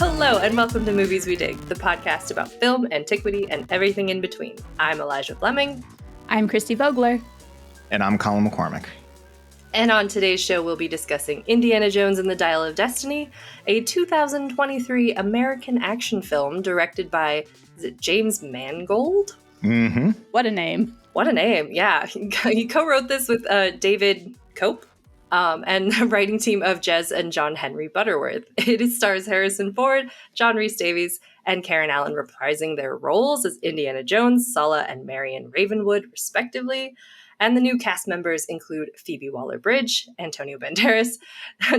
Hello and welcome to Movies We Dig, the podcast about film, antiquity, and everything in between. I'm Elijah Fleming. I'm Christy Vogler. And I'm Colin McCormick. And on today's show, we'll be discussing Indiana Jones and the Dial of Destiny, a 2023 American action film directed by, is it James Mangold? Mm-hmm. What a name. What a name, yeah. He co-wrote this with David Cope and the writing team of Jez and John Henry Butterworth. It stars Harrison Ford, John Rhys Davies, and Karen Allen reprising their roles as Indiana Jones, Sulla, and Marion Ravenwood, respectively. And the new cast members include Phoebe Waller-Bridge, Antonio Banderas,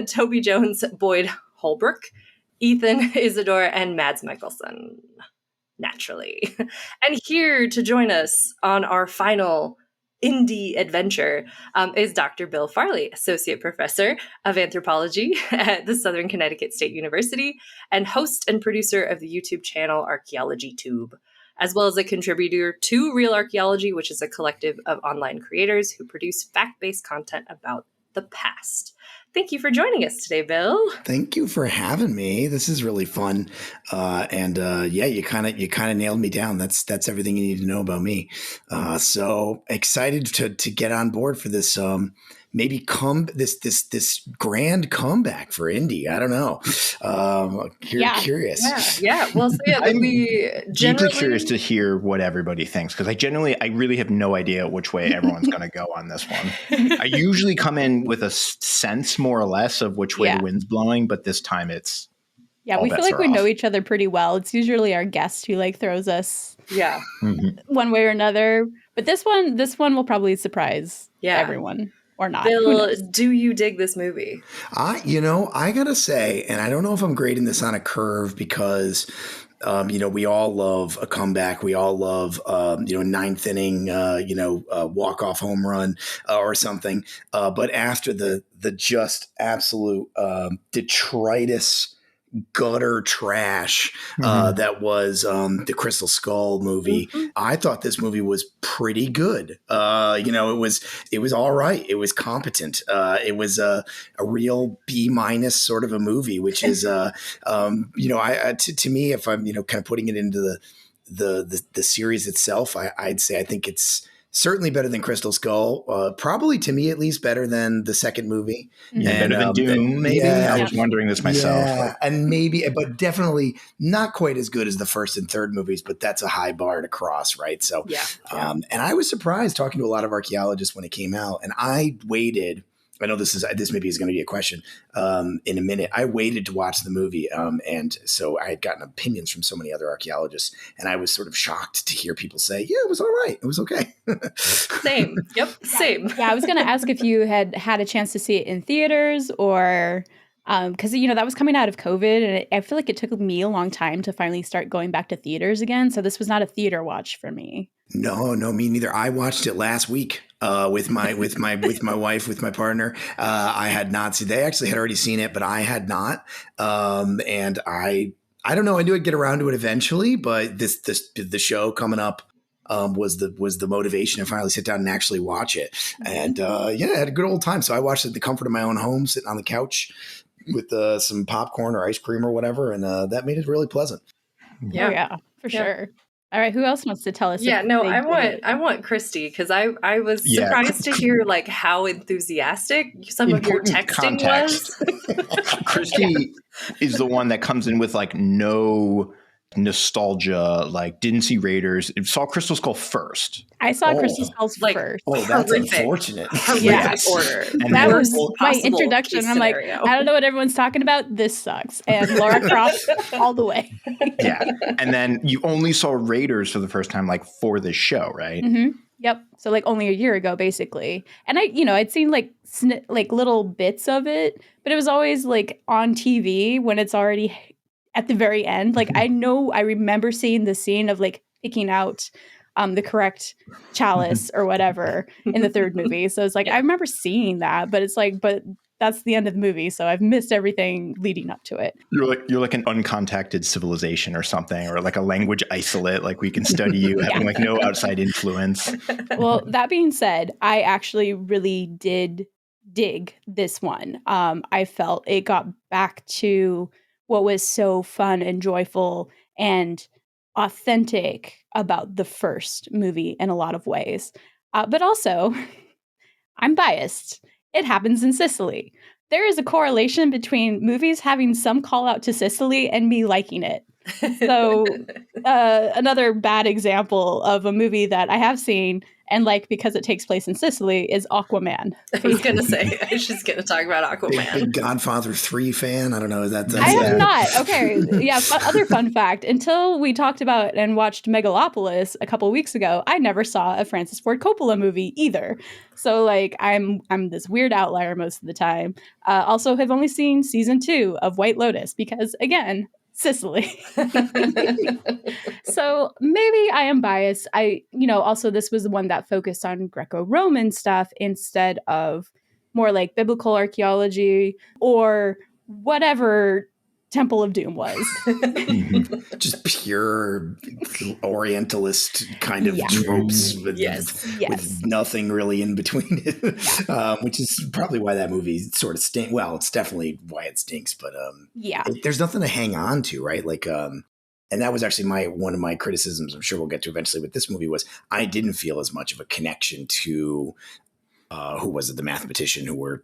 Toby Jones, Boyd Holbrook, Ethan Isidore, and Mads Mikkelsen. Naturally. And here to join us on our final Indy adventure is Dr. Bill Farley, Associate Professor of Anthropology at the Southern Connecticut State University and host and producer of the YouTube channel Archaeology Tube, as well as a contributor to Real Archaeology, which is a collective of online creators who produce fact-based content about the past. Thank you for joining us today, Bill. Thank you for having me. This is really fun. Yeah, you kind of nailed me down. That's everything you need to know about me. So excited to get on board for this maybe this grand comeback for Indy. I don't know. Curious. Yeah. Well, so yeah, I'm we deeply curious to hear what everybody thinks, because I really have no idea which way everyone's going to go on this one. I usually come in with a sense, more or less, of which way the wind's blowing, but this time it's we feel like we know each other pretty well. It's usually our guest who throws us one way or another. But this one will probably surprise everyone. Or not. Bill, do you dig this movie? I gotta say, and I don't know if I'm grading this on a curve because, we all love a comeback. We all love, ninth inning, walk-off home run or something. But after the just absolute detritus gutter trash that was the Crystal Skull movie, I thought this movie was pretty good. It was all right. It was competent. It was a real B- sort of a movie, which is to me, if I'm kind of putting it into the series itself, I'd say I think it's certainly better than Crystal Skull. Probably, to me at least, better than the second movie. And better than Doom, maybe? Yeah, I was wondering this myself. Yeah, and maybe, but definitely not quite as good as the first and third movies, but that's a high bar to cross, right? So, and I was surprised talking to a lot of archaeologists when it came out, and I waited. I know this maybe is going to be a question in a minute. I waited to watch the movie, and so I had gotten opinions from so many other archaeologists, and I was sort of shocked to hear people say, "Yeah, it was all right. It was okay." Same. Yep. Same. Yeah, I was going to ask if you had a chance to see it in theaters or because that was coming out of COVID, and I feel like it took me a long time to finally start going back to theaters again. So this was not a theater watch for me. No, me neither. I watched it last week with my wife, with my partner. I had not seen. They actually had already seen it, but I had not. And I don't know. I knew I'd get around to it eventually, but the show coming up was the motivation to finally sit down and actually watch it. And I had a good old time. So I watched it at the comfort of my own home, sitting on the couch with some popcorn or ice cream or whatever, and that made it really pleasant. Yeah, for sure. All right, who else wants to tell us? I want Christy, because I was surprised to hear how enthusiastic some of your texting was. Christy is the one that comes in with no nostalgia, didn't see Raiders, saw Crystal Skull first. I saw Crystal Skull first. Oh, that's unfortunate. Order. And that was my introduction. I'm like, I don't know what everyone's talking about. This sucks. And Lara Croft all the way. Yeah. And then you only saw Raiders for the first time, for this show, right? Mm-hmm. Yep. So only a year ago, basically. And I'd seen little bits of it, but it was always on TV when it's already at the very end. I remember seeing the scene of picking out the correct chalice or whatever in the third movie. So it's I remember seeing that, but it's but that's the end of the movie. So I've missed everything leading up to it. You're like an uncontacted civilization or something, or a language isolate. We can study you having no outside influence. Well, that being said, I actually really did dig this one. I felt it got back to what was so fun and joyful and authentic about the first movie in a lot of ways. But also, I'm biased. It happens in Sicily. There is a correlation between movies having some call out to Sicily and me liking it. So another bad example of a movie that I have seen and like because it takes place in Sicily is Aquaman. I was going to say, I was just going to talk about Aquaman. Big Godfather 3 fan. I don't know. I have not. Okay. Yeah. Other fun fact. Until we talked about and watched Megalopolis a couple weeks ago, I never saw a Francis Ford Coppola movie either. So like I'm this weird outlier most of the time. Also have only seen season 2 of White Lotus because again, Sicily. So maybe I am biased. Also this was the one that focused on Greco-Roman stuff instead of more like biblical archaeology or whatever Temple of Doom was. Just pure Orientalist kind of tropes with nothing really in between it, which is probably why that movie sort of stinks. Well, it's definitely why it stinks, but there's nothing to hang on to, right? Like, and that was actually one of my criticisms, I'm sure we'll get to eventually with this movie, was I didn't feel as much of a connection to who was it? The mathematician who were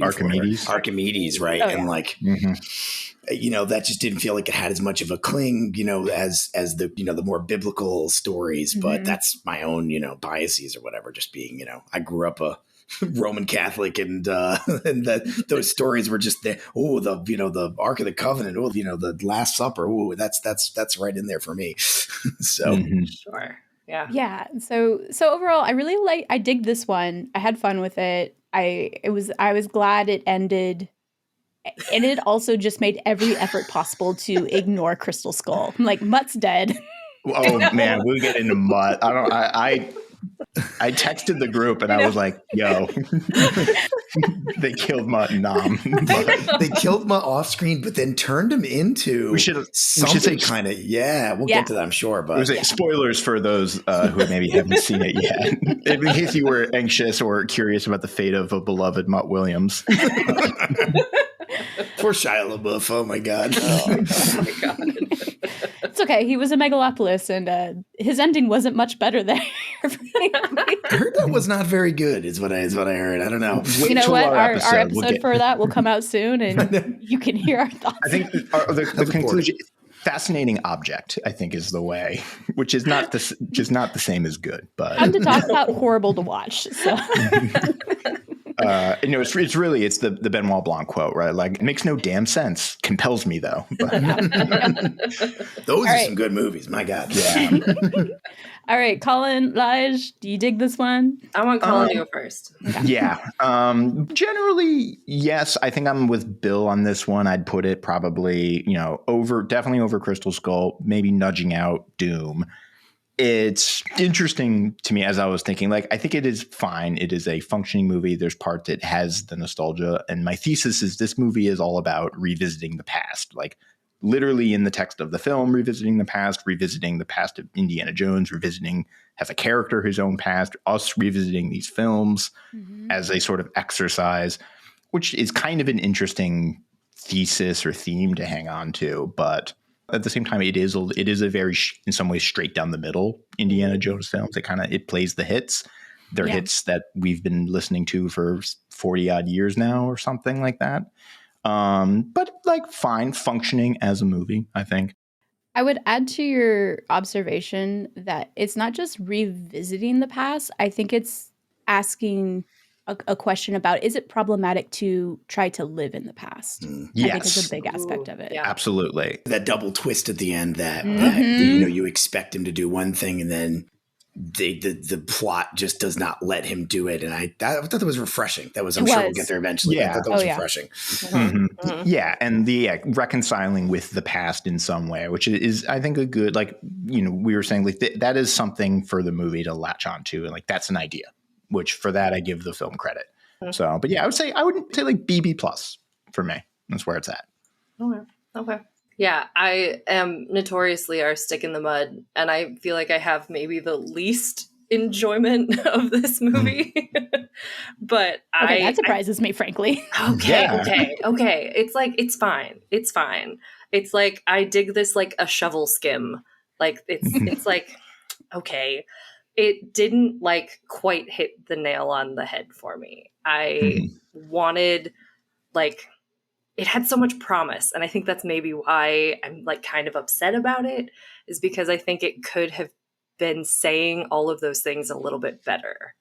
Archimedes. Archimedes, right? And like, that just didn't feel like it had as much of a cling, as the the more biblical stories. But that's my own, biases or whatever. Just being, I grew up a Roman Catholic, and those stories were just the the Ark of the Covenant, the Last Supper. That's right in there for me. So sure. Yeah. Yeah. So overall, I dig this one. I had fun with it. I was glad it ended, and it also just made every effort possible to ignore Crystal Skull. I'm like, Mutt's dead. Oh man, we'll get into Mutt. I texted the group and I was like, yo, they killed Mutt and Nom. They killed Mutt off screen, but then turned him into something kind of, we'll get to that, I'm sure. But spoilers for those who maybe haven't seen it yet. In case you were anxious or curious about the fate of a beloved Mutt Williams. Poor Shia LaBeouf. Oh my God. Oh my God. It's okay. He was a Megalopolis, and his ending wasn't much better there. I heard that was not very good. Is what I heard. I don't know. You know what? Our episode for that will come out soon, and you can hear our thoughts. I think the conclusion. Fascinating object, I think, is the way, which is not the same as good. But I'm to talk about horrible to watch. So. It's really the Benoit Blanc quote, right? Like, it makes no damn sense. Compels me though. Those are some good movies. My God. Yeah. All right, Colin, Lige, do you dig this one? I want Colin to go first. Yeah. Generally, yes. I think I'm with Bill on this one. I'd put it probably, definitely over Crystal Skull, maybe nudging out Doom. It's interesting to me as I was thinking, like, I think it is fine. It is a functioning movie. There's parts it has the nostalgia. And my thesis is this movie is all about revisiting the past, like literally in the text of the film, revisiting the past of Indiana Jones, has a character his own past, us revisiting these films as a sort of exercise, which is kind of an interesting thesis or theme to hang on to. But at the same time, it is a very, in some ways, straight down the middle Indiana Jones films. It plays the hits. They're hits that we've been listening to for 40 odd years now or something like that. But like fine functioning as a movie, I think. I would add to your observation that it's not just revisiting the past. I think it's asking a question about, is it problematic to try to live in the past? Yes. I think it's a big aspect of it. Yeah. Absolutely. That double twist at the end that you expect him to do one thing and then the plot just does not let him do it. And I thought that was refreshing. I'm sure we'll get there eventually. Yeah. I thought that was refreshing. Yeah. And reconciling with the past in some way, which is, I think, a good, like, we were saying, like, that is something for the movie to latch onto. And like, that's an idea, which for that, I give the film credit. So, but yeah, I would say like BB plus for me. That's where it's at. Okay. Yeah, I am notoriously our stick in the mud, and I feel like I have maybe the least enjoyment of this movie. But okay, that surprises me, frankly. Okay. It's like, it's fine. It's like, I dig this like a shovel skim. Like it's like, okay. It didn't like quite hit the nail on the head for me. I wanted, like, it had so much promise. And I think that's maybe why I'm like kind of upset about it, is because I think it could have been saying all of those things a little bit better.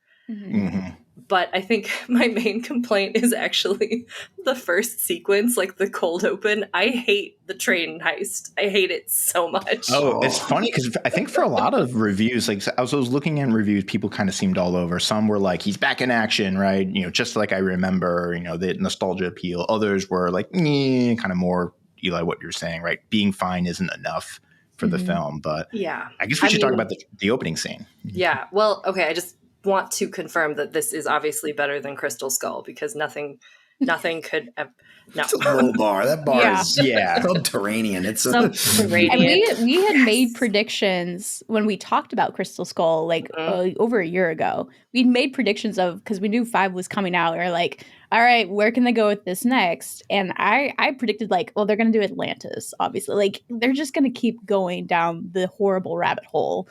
But I think my main complaint is actually the first sequence, like the cold open. I hate the train heist. I hate it so much. Oh, it's funny because I think for a lot of reviews, like I was looking at reviews, people kind of seemed all over. Some were like, he's back in action, right? You know, just like I remember, you know, the nostalgia appeal. Others were like, kind of more, Eli, what you're saying, right? Being fine isn't enough for the film. But yeah, I guess we should talk about the opening scene. Yeah. Well, okay. I just want to confirm that this is obviously better than Crystal Skull, because nothing could have. No. It's a low bar. That bar is subterranean. It's subterranean. And we had made predictions when we talked about Crystal Skull like over a year ago. We'd made predictions of, because we knew 5 was coming out. We were like, all right, where can they go with this next? And I predicted like, well, they're going to do Atlantis, obviously. Like, they're just going to keep going down the horrible rabbit hole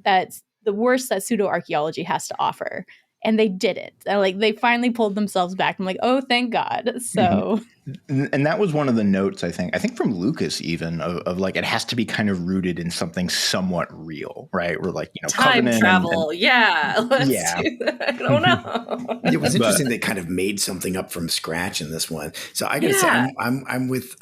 that's the worst that pseudo-archaeology has to offer. And they didn't. And like, they finally pulled themselves back. I'm like, oh, thank God. So, and that was one of the notes, I think from Lucas even, of like, it has to be kind of rooted in something somewhat real, right? We're like, you know, time travel. Let's do that. I don't know. It was interesting. They kind of made something up from scratch in this one. So I gotta say, I'm with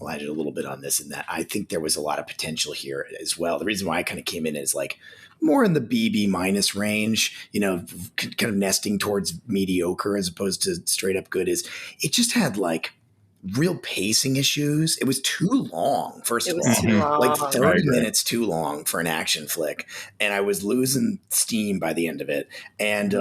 Elijah a little bit on this, in that I think there was a lot of potential here as well. The reason why I kind of came in is like more in the BB minus range, you know, kind of nesting towards mediocre as opposed to straight up good, is it just had like real pacing issues. It was too long, first of all. Too long. Like 30 minutes too long for an action flick. And I was losing steam by the end of it. And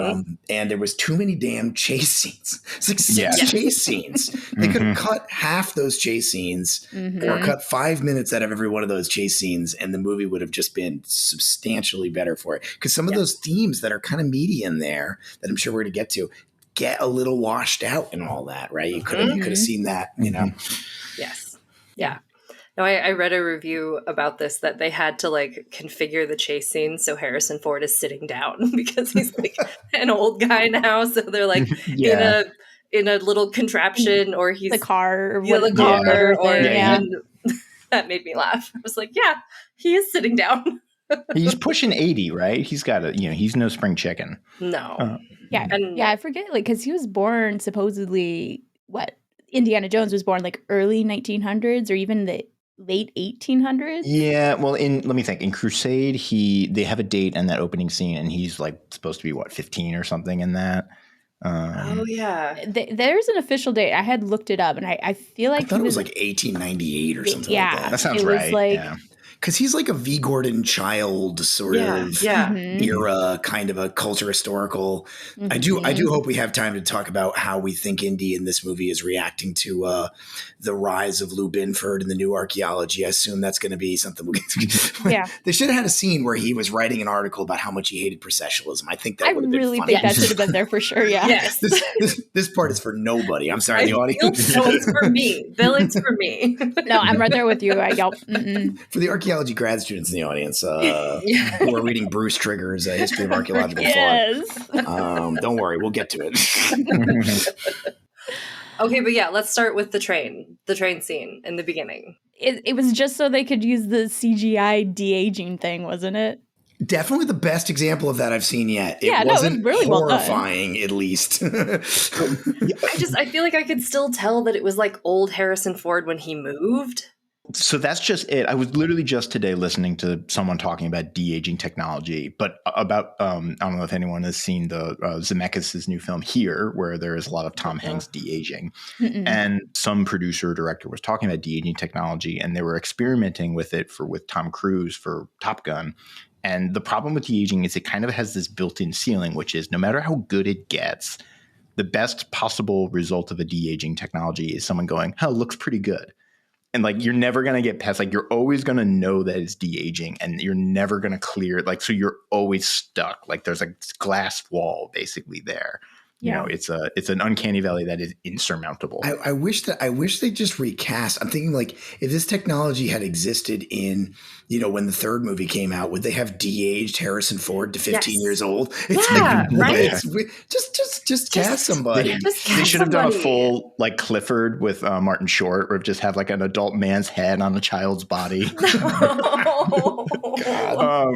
and there was too many damn chase scenes. It's like 6 chase scenes. They could have cut half those chase scenes or cut 5 minutes out of every one of those chase scenes, and the movie would have just been substantially better for it. Because some of those themes that are kind of meaty in there, that I'm sure we're going to get a little washed out and all that, right? You could have seen that, you know. Yes. Yeah. No, I read a review about this, that they had to like configure the chase scene so Harrison Ford is sitting down because he's like an old guy now. So they're like in a little contraption, or he's the car, or that made me laugh. I was like, yeah, he is sitting down. He's pushing 80, right? He's got he's no spring chicken. No. I forget, like, because he was born supposedly, Indiana Jones was born like early 1900s or even the late 1800s. Yeah, well, let me think. In Crusade, they have a date in that opening scene, and he's like supposed to be 15 or something in that. There's an official date. I had looked it up, and I feel like I thought it was like 1898 or something. Yeah, like that. That sounds right. Like, because he's like a V. Gordon Child sort of era, kind of a culture historical. I do hope we have time to talk about how we think Indy in this movie is reacting to the rise of Lou Binford and the new archaeology. I assume that's going to be something. They should have had a scene where he was writing an article about how much he hated processualism. I think that would have been funny. Think that should have been there for sure. Yeah. Yes. This part is for nobody. I'm sorry, the audience. No, it's for me. Bill, it's for me. No, I'm right there with you. I yelp. For the archaeology grad students in the audience who are reading Bruce Trigger's History of Archaeological Thought. Don't worry, we'll get to it. Okay, but let's start with the train scene in the beginning. It was just so they could use the CGI de-aging thing, wasn't it? Definitely the best example of that I've seen yet. It wasn't really horrifying, at least. I feel like I could still tell that it was like old Harrison Ford when he moved. So that's just it. I was literally just today listening to someone talking about de-aging technology, but about, I don't know if anyone has seen the Zemeckis' new film Here, where there is a lot of Tom Hanks de-aging. And some producer or director was talking about de-aging technology, and they were experimenting with it with Tom Cruise for Top Gun. And the problem with de-aging is it kind of has this built-in ceiling, which is no matter how good it gets, the best possible result of a de-aging technology is someone going, oh, it looks pretty good. And like, you're never going to get past, like, you're always going to know that it's de-aging, and you're never going to clear it. Like, so you're always stuck. Like, there's a glass wall basically there. You know, it's an uncanny valley that is insurmountable. I wish they just recast. I'm thinking, like, if this technology had existed in, you know, when the third movie came out, would they have de-aged Harrison Ford to 15 years old? It's right? Just cast somebody. They should have done a full, like, Clifford with Martin Short, or just have like an adult man's head on a child's body.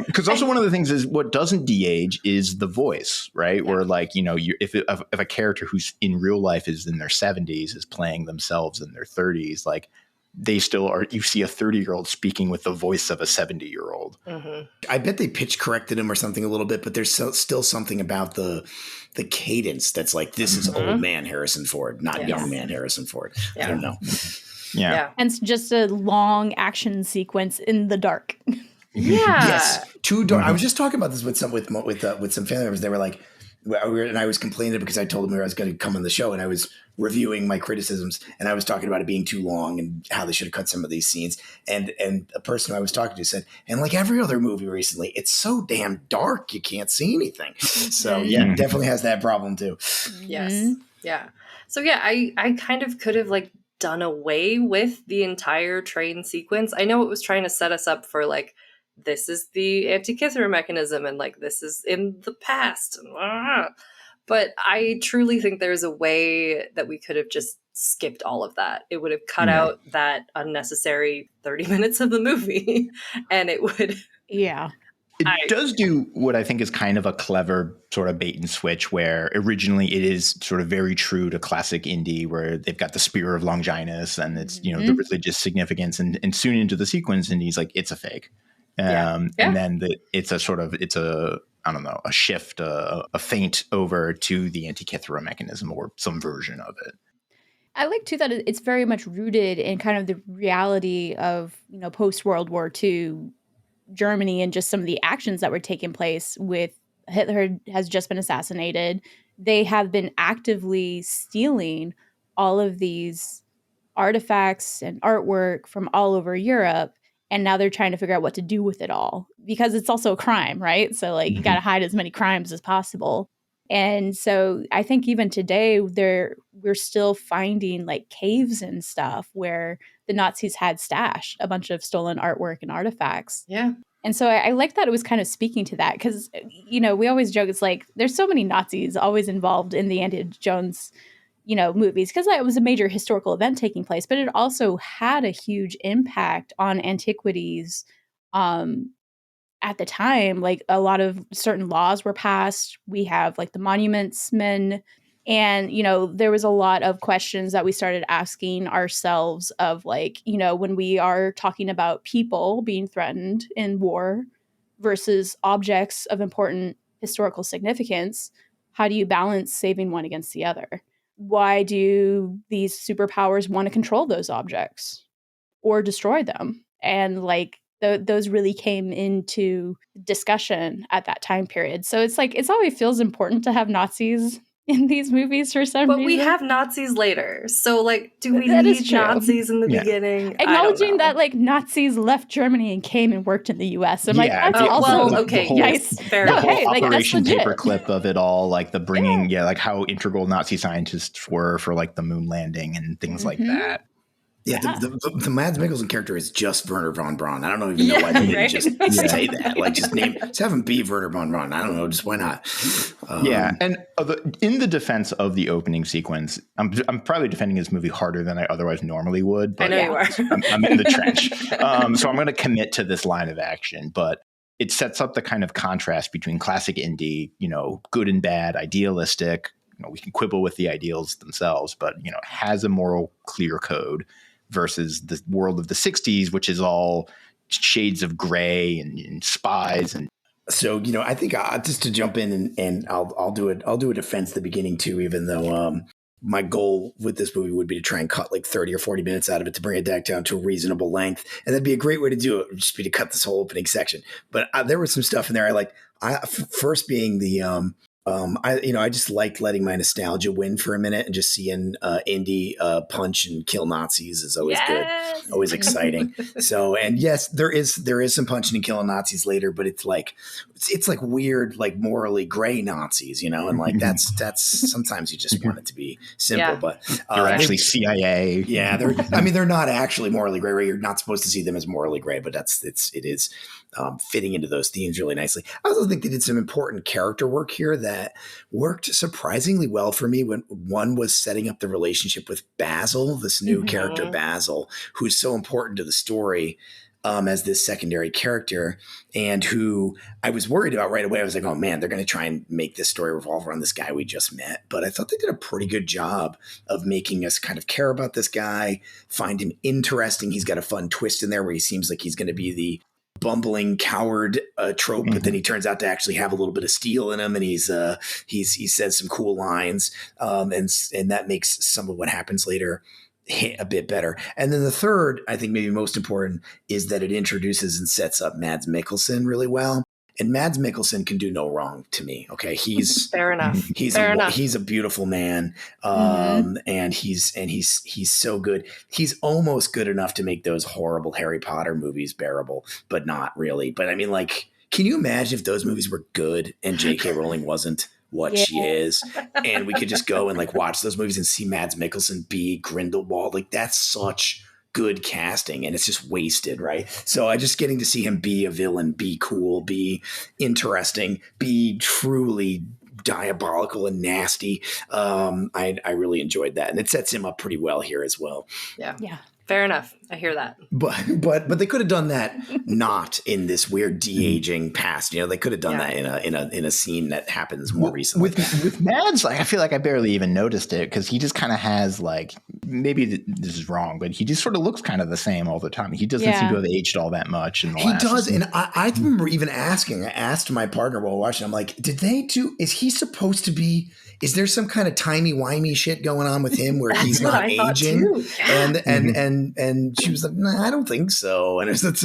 Because also one of the things is what doesn't de-age is the voice, right? Where, like, you know, if a character who's in real life is in their 70s is playing themselves in their 30s, like, they still are. You see a 30-year-old speaking with the voice of a 70-year-old. Mm-hmm. I bet they pitch corrected him or something a little bit, but there's still something about the cadence that's like, this is old man Harrison Ford, not young man Harrison Ford. I don't know. Yeah. And it's just a long action sequence in the dark. Yes. Too dark. I was just talking about this with some family members. They were like, and I was complaining because I told them I was going to come on the show, and I was reviewing my criticisms, and I was talking about it being too long and how they should have cut some of these scenes. And a person I was talking to said, and like every other movie recently, it's so damn dark you can't see anything. So yeah, definitely has that problem too. Yes. Yeah. So yeah, I kind of could have like done away with the entire train sequence. I know it was trying to set us up for like, this is the Antikythera mechanism, and like, this is in the past. But I truly think there's a way that we could have just skipped all of that. It would have cut out that unnecessary 30 minutes of the movie, and it would. Yeah. It does do what I think is kind of a clever sort of bait and switch, where originally it is sort of very true to classic Indy, where they've got the Spear of Longinus and it's, you know, the religious significance. And soon into the sequence, Indy's like, it's a fake. And then it's a shift, a feint over to the Antikythera mechanism or some version of it. I like too that it's very much rooted in kind of the reality of, you know, post World War II Germany, and just some of the actions that were taking place with Hitler has just been assassinated. They have been actively stealing all of these artifacts and artwork from all over Europe. And now they're trying to figure out what to do with it all, because it's also a crime, right? So like, you got to hide as many crimes as possible. And so I think even today we're still finding like caves and stuff where the Nazis had stashed a bunch of stolen artwork and artifacts. Yeah. And so I like that it was kind of speaking to that, because, you know, we always joke, it's like there's so many Nazis always involved in the Indiana Jones, you know, movies, because it was a major historical event taking place, but it also had a huge impact on antiquities at the time. Like, a lot of certain laws were passed. We have like the monuments men, and, you know, there was a lot of questions that we started asking ourselves of like, you know, when we are talking about people being threatened in war versus objects of important historical significance, how do you balance saving one against the other? Why do these superpowers want to control those objects or destroy them? And like, those really came into discussion at that time period. So it's like, it's always feels important to have Nazis in these movies for some reason. But we have Nazis later. So like, do we need Nazis in the beginning? Acknowledging that like Nazis left Germany and came and worked in the US. I'm like, that's also nice. Operation Paperclip of it all, like the bringing, like how integral Nazi scientists were for like the moon landing and things like that. Yeah, the Mads Mikkelsen character is just Werner von Braun. I don't even know why they didn't just say that. Like, just have him be Werner von Braun. I don't know, just why not? And in the defense of the opening sequence, I'm probably defending this movie harder than I otherwise normally would. But I know you are. I'm in the trench, so I'm going to commit to this line of action. But it sets up the kind of contrast between classic Indy, you know, good and bad, idealistic. You know, we can quibble with the ideals themselves, but you know, has a moral clear code, versus the world of the 60s, which is all shades of gray and spies. And so, you know, I think just to jump in and I'll do it. I'll do a defense at the beginning too, even though my goal with this movie would be to try and cut like 30 or 40 minutes out of it to bring it back down to a reasonable length. And that'd be a great way to do it. It would just be to cut this whole opening section. But there was some stuff in there I like. First being the I just like letting my nostalgia win for a minute, and just seeing Indy punch and kill Nazis is always good, always exciting. So, and yes, there is some punching and killing Nazis later, but it's like weird, like morally gray Nazis, and like that's sometimes you just want it to be simple, but they're actually CIA. Yeah, they're not actually morally gray. Right? You're not supposed to see them as morally gray, but it is fitting into those themes really nicely. I also think they did some important character work here that worked surprisingly well for me. When one was setting up the relationship with Basil, this new character Basil, who's so important to the story as this secondary character, and who I was worried about right away. I was like, oh man, they're going to try and make this story revolve around this guy we just met. But I thought they did a pretty good job of making us kind of care about this guy, find him interesting. He's got a fun twist in there where he seems like he's going to be the bumbling coward trope, but then he turns out to actually have a little bit of steel in him, and he says some cool lines, and that makes some of what happens later hit a bit better. And then the third, I think maybe most important, is that it introduces and sets up Mads Mikkelsen really well. And Mads Mikkelsen can do no wrong to me. Okay, he's fair enough. He's a beautiful man, and he's so good. He's almost good enough to make those horrible Harry Potter movies bearable, but not really. But I mean, like, can you imagine if those movies were good and J.K. Rowling wasn't what she is, and we could just go and like watch those movies and see Mads Mikkelsen be Grindelwald? Like, that's such good casting, and it's just wasted, right? So I just getting to see him be a villain, be cool, be interesting, be truly diabolical and nasty. I really enjoyed that, and it sets him up pretty well here as well. Yeah. Fair enough. I hear that. But they could have done that not in this weird de-aging past. They could have done that in a scene that happens more recently. With Mads, like, I feel like I barely even noticed it because he just kind of has, like, maybe this is wrong, but he just sort of looks kind of the same all the time. He doesn't seem to have aged all that much. He does, and I remember even asking. I asked my partner while watching. I'm like, is he supposed to be? Is there some kind of timey-wimey shit going on with him where he's not aging? And she was like, "Nah, I don't think so." And it's seems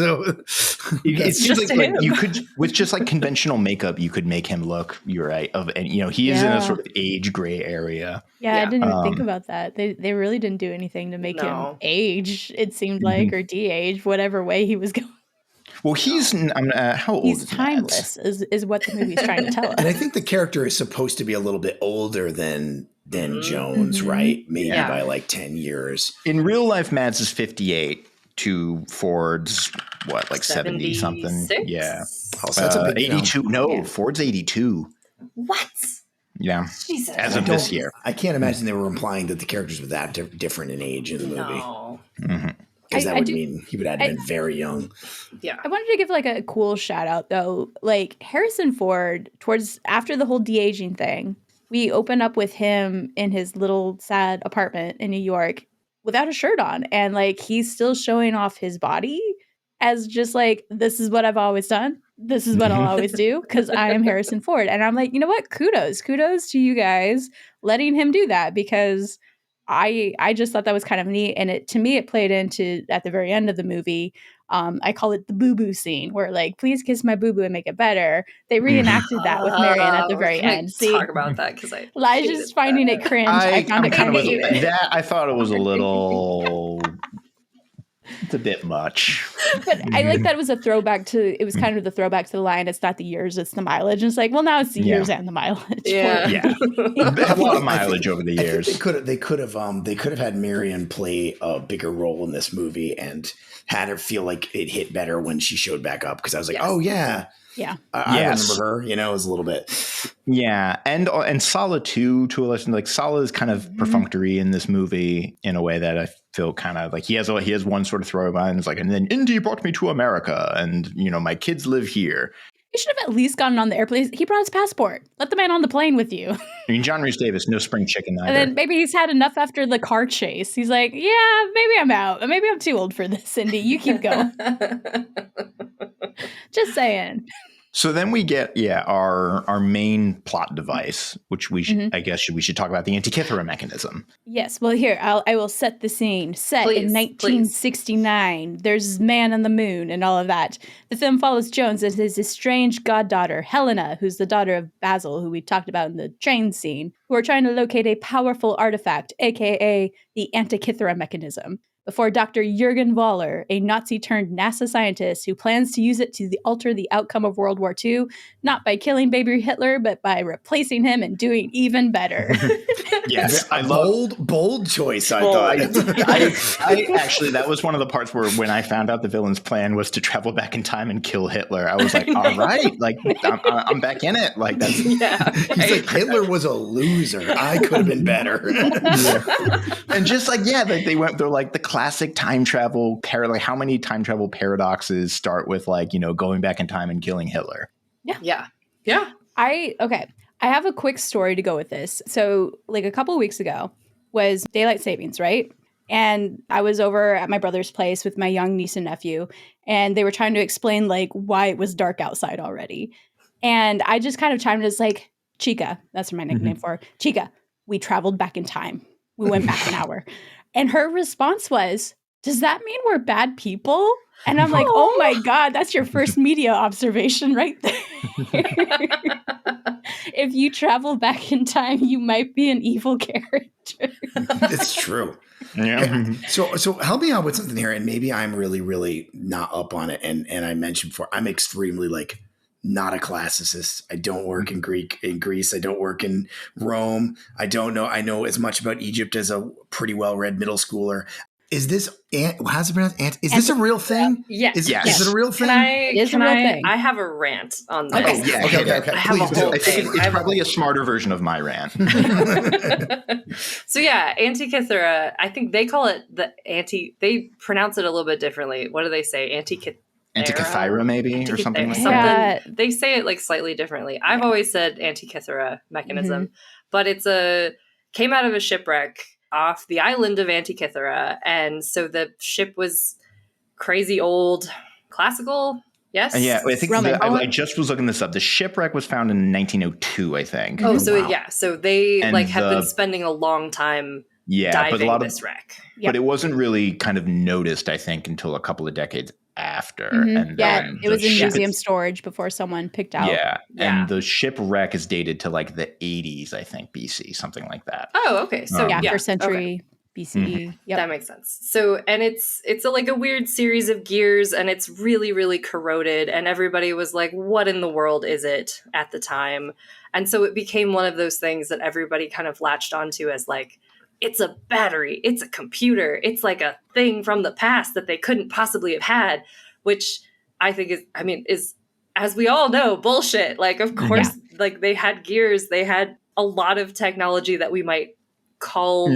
like you could, with just like conventional makeup, you could make him look. You're right. He is in a sort of age gray area. Yeah, I didn't even think about that. They really didn't do anything to make him age. It seemed like, or de-age, whatever way he was going. Well, how old? He's timeless, is what the movie's trying to tell us. And I think the character is supposed to be a little bit older than Jones, right? Maybe by like 10 years. In real life, Mads is 58 to Ford's, what, like 70 something? Yeah. Oh, so that's a big 82. jump. No, Ford's 82. What? Yeah. Jesus. As of this year. I can't imagine they were implying that the characters were that different in age in the movie. No. Because that would mean he would have been very young. Yeah. I wanted to give like a cool shout out though. Like Harrison Ford, after the whole de-aging thing, we open up with him in his little sad apartment in New York without a shirt on. And like, he's still showing off his body as just like, this is what I've always done. This is what I'll always do because I am Harrison Ford. And I'm like, you know what? Kudos to you guys letting him do that, because I just thought that was kind of neat. And to me, it played into at the very end of the movie. I call it the boo-boo scene where like, please kiss my boo-boo and make it better. They reenacted that with Marion at the very end. See, talk about that because Elijah's finding it cringe. I found it kind of cute. I thought it was a little. It's a bit much. But I like that it was a throwback to, it was kind of the throwback to the line, it's not the years, it's the mileage. And it's like, well, now it's the years and the mileage. Yeah. A lot of mileage over the years. They could have had Marion play a bigger role in this movie and had her feel like it hit better when she showed back up. Because I was like, oh yeah. Yeah. I remember her, it was a little bit. Yeah. And Sala too, to a lesson, like Sala is kind of perfunctory in this movie in a way that I feel kind of like he has one sort of throwaway line. It's like, and then Indy brought me to America and, my kids live here. You should have at least gotten on the airplane. He brought his passport. Let the man on the plane with you. I mean, John Rhys Davis, no spring chicken either. And then maybe he's had enough after the car chase. He's like, yeah, maybe I'm out. Maybe I'm too old for this, Indy. You keep going. Just saying. So then we get, our main plot device, which we should, I guess we should talk about, the Antikythera mechanism. Yes. Well, here, I will set the scene. Set in 1969. There's Man on the Moon and all of that. The film follows Jones and his estranged goddaughter, Helena, who's the daughter of Basil, who we talked about in the train scene, who are trying to locate a powerful artifact, a.k.a. the Antikythera mechanism, before Dr. Jürgen Wohler, a Nazi-turned-NASA scientist who plans to use it to alter the outcome of World War II, not by killing baby Hitler, but by replacing him and doing even better. Yes, I bold choice. I thought. I actually, that was one of the parts where when I found out the villain's plan was to travel back in time and kill Hitler, I was like, all right, like I'm back in it. Like that's He's like, Hitler was a loser. I could have been better. And just like they're like the classic time travel like how many time travel paradoxes start with like going back in time and killing Hitler. Yeah. I have a quick story to go with this. So like a couple of weeks ago was daylight savings, right? And I was over at my brother's place with my young niece and nephew, and they were trying to explain like why it was dark outside already. And I just kind of chimed in, like, Chica, that's my nickname for her. Chica, we traveled back in time. We went back an hour. And her response was, does that mean we're bad people? And I'm like, oh my God, that's your first media observation right there. If you travel back in time, you might be an evil character. It's true. Yeah. So help me out with something here. And maybe I'm really, really not up on it. And I mentioned before, I'm extremely like not a classicist. I don't work in Greece. I don't work in Rome. I don't know. I know as much about Egypt as a pretty well-read middle schooler. Is this, how's it pronounced? Is this a real thing? Yes. Is it a real thing? I have a rant on this. Okay. Please do. I think it's probably a smarter version of my rant. So yeah, Antikythera, I think they call it they pronounce it a little bit differently. What do they say? Antikythera maybe or something like that. They say it like slightly differently. I've always said Antikythera mechanism, but came out of a shipwreck off the island of Antikythera, and so the ship was crazy old, classical. Yes. Yeah, I think I just was looking this up. The shipwreck was found in 1902, I think. Oh, so they have been spending a long time diving this wreck. But it wasn't really kind of noticed, I think, until a couple of decades after. And then it was in museum storage before someone picked out. And the shipwreck is dated to like the 80s, I think, BC, something like that. Oh, okay. So first century BCE. Yep. That makes sense. So, and it's like a weird series of gears, and it's really, really corroded, and everybody was like, what in the world is it at the time? And so it became one of those things that everybody kind of latched onto as like, it's a battery, it's a computer, it's like a thing from the past that they couldn't possibly have had, which I think is, as we all know, bullshit. Like, of course, like they had gears, they had a lot of technology that we might call,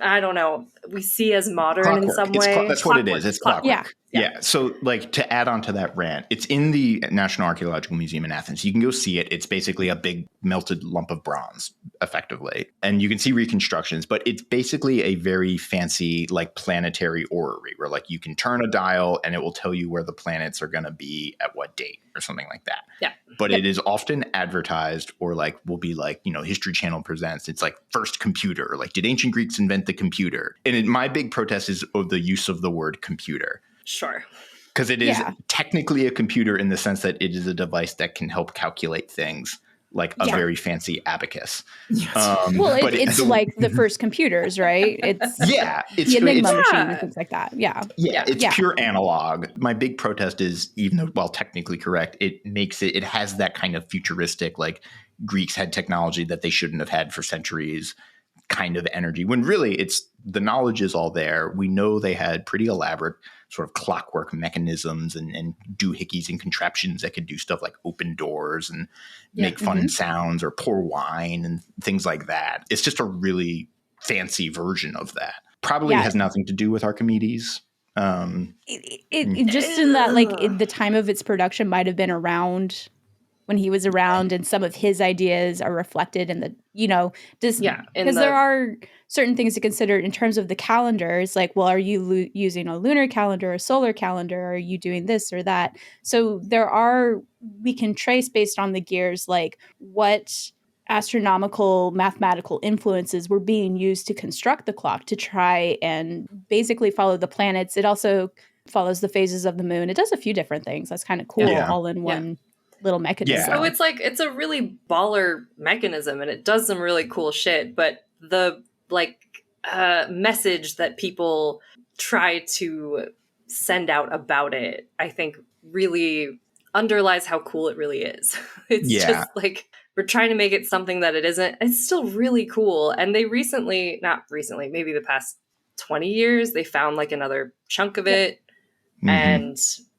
I don't know, we see as modern clockwork. In some way. That's clockwork. What it is. It's clockwork. Yeah. So like to add on to that rant, it's in the National Archaeological Museum in Athens. You can go see it. It's basically a big melted lump of bronze, effectively. And you can see reconstructions, but it's basically a very fancy like planetary orrery where like you can turn a dial and it will tell you where the planets are going to be at what date or something like that. Yeah. But it is often advertised or like will be like, History Channel presents. It's like first computer. Like, did ancient Greeks invent the computer? And my big protest is the use of the word computer. Sure. Because it is technically a computer in the sense that it is a device that can help calculate things like a very fancy abacus. Yes. It's like the first computers, right? It's it's the Enigma machine and things like that. It's pure analog. My big protest is, even though, while technically correct, it has that kind of futuristic, like Greeks had technology that they shouldn't have had for centuries kind of energy, when really it's the knowledge is all there. We know they had pretty elaborate sort of clockwork mechanisms and doohickeys and contraptions that could do stuff like open doors and make fun sounds or pour wine and things like that. It's just a really fancy version of that. Probably has nothing to do with Archimedes. It just in that, like, the time of its production might have been around when he was around, and some of his ideas are reflected in the, because there are certain things to consider in terms of the calendars, like, well, are you using a lunar calendar or solar calendar? Are you doing this or that? So we can trace based on the gears, like what astronomical mathematical influences were being used to construct the clock to try and basically follow the planets. It also follows the phases of the moon. It does a few different things. That's kind of cool, all in one little mechanism. So it's like, it's a really baller mechanism and it does some really cool shit, but the message that people try to send out about it, I think really underlies how cool it really is. It's just like, we're trying to make it something that it isn't. It's still really cool. And they not recently, maybe the past 20 years, they found like another chunk of it. And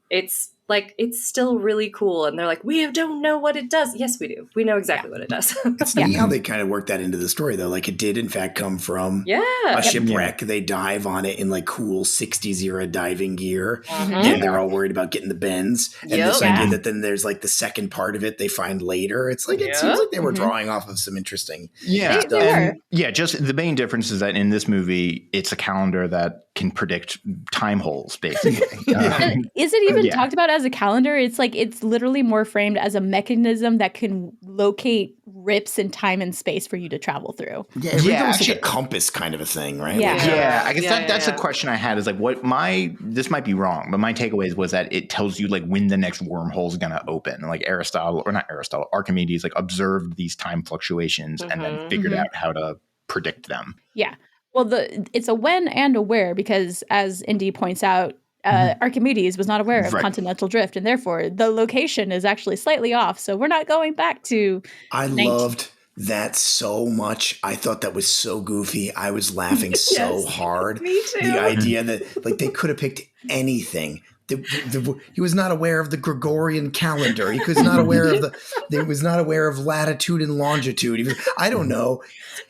it's like, it's still really cool. And they're like, we don't know what it does. Yes, we do. We know exactly what it does. It's neat how they kind of work that into the story, though. Like, it did, in fact, come from a shipwreck. They dive on it in like cool 60s era diving gear. And they're all worried about getting the bends. And this idea that then there's like the second part of it they find later. It's like, it seems like they were drawing off of some interesting stuff. Just the main difference is that in this movie, it's a calendar that can predict time holes, basically. Is it even talked about as a calendar? It's like, it's literally more framed as a mechanism that can locate rips in time and space for you to travel through. It's like a compass kind of a thing, right? I guess that's a question I had, is like, this might be wrong, but my takeaways was that it tells you like when the next wormhole is going to open. Like Archimedes like observed these time fluctuations and then figured out how to predict them. Yeah. Well, it's a when and a where, because as Indy points out, Archimedes was not aware of continental drift, and therefore the location is actually slightly off. So we're not going back to. I loved that so much. I thought that was so goofy. I was laughing so hard. Me too. The idea that like they could have picked anything. He was not aware of the Gregorian calendar. He was not aware of was not aware of latitude and longitude. I don't know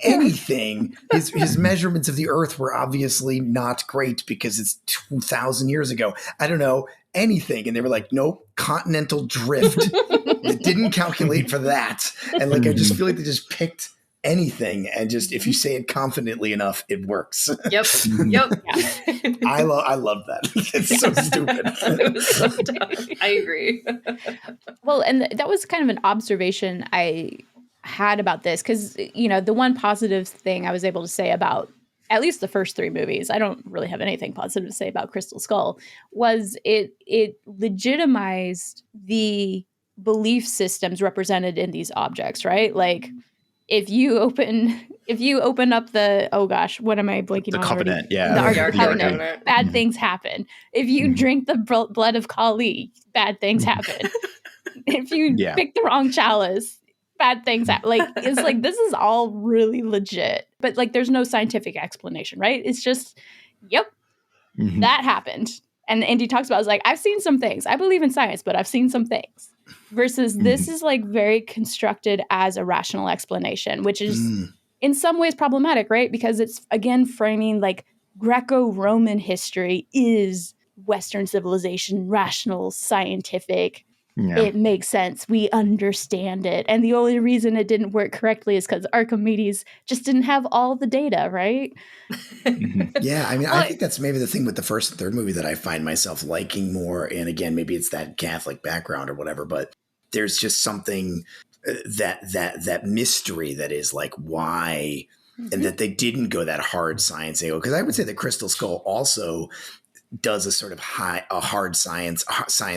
anything. His measurements of the Earth were obviously not great because it's 2,000 years ago. I don't know anything, and they were like, nope, continental drift. It didn't calculate for that, and like I just feel like they just picked anything, and just if you say it confidently enough, it works. Yep. I love that. It's so stupid. It was so dumb. I agree. Well, and that was kind of an observation I had about this, because the one positive thing I was able to say about at least the first three movies, I don't really have anything positive to say about Crystal Skull, was it legitimized the belief systems represented in these objects, right? Like, if you open up the, oh gosh, what am I blanking on? The Covenant, the Ark Covenant, bad things happen. If you drink the blood of Kali, bad things happen. If you pick the wrong chalice, bad things happen. Like, it's like, this is all really legit, but like, there's no scientific explanation, right? It's just, that happened. And Andy talks about, it's like, I've seen some things. I believe in science, but I've seen some things. Versus this is like very constructed as a rational explanation, which is in some ways problematic, right? Because it's, again, framing like Greco-Roman history is Western civilization, rational, scientific. Yeah. It makes sense. We understand it. And the only reason it didn't work correctly is because Archimedes just didn't have all the data, right? Yeah, I mean, I think that's maybe the thing with the first and third movie that I find myself liking more. And again, maybe it's that Catholic background or whatever, but there's just something that mystery that is like, why? And that they didn't go that hard science angle. Because I would say that Crystal Skull also does a sort of hard science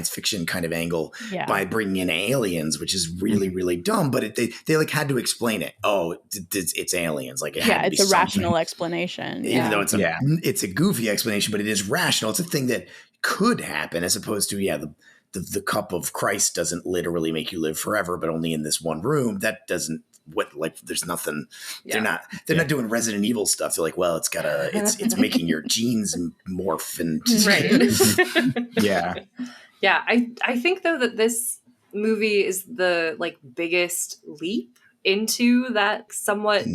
fiction kind of angle by bringing in aliens, which is really, really dumb. But they like had to explain it. Oh, it's aliens. Like, it's a rational explanation. Even though it's a goofy explanation, but it is rational. It's a thing that could happen, as opposed to the cup of Christ doesn't literally make you live forever, but only in this one room. That doesn't. There's nothing. They're not doing Resident Evil stuff. They're like, well, it's making your genes morph and I think though that this movie is the like biggest leap into that somewhat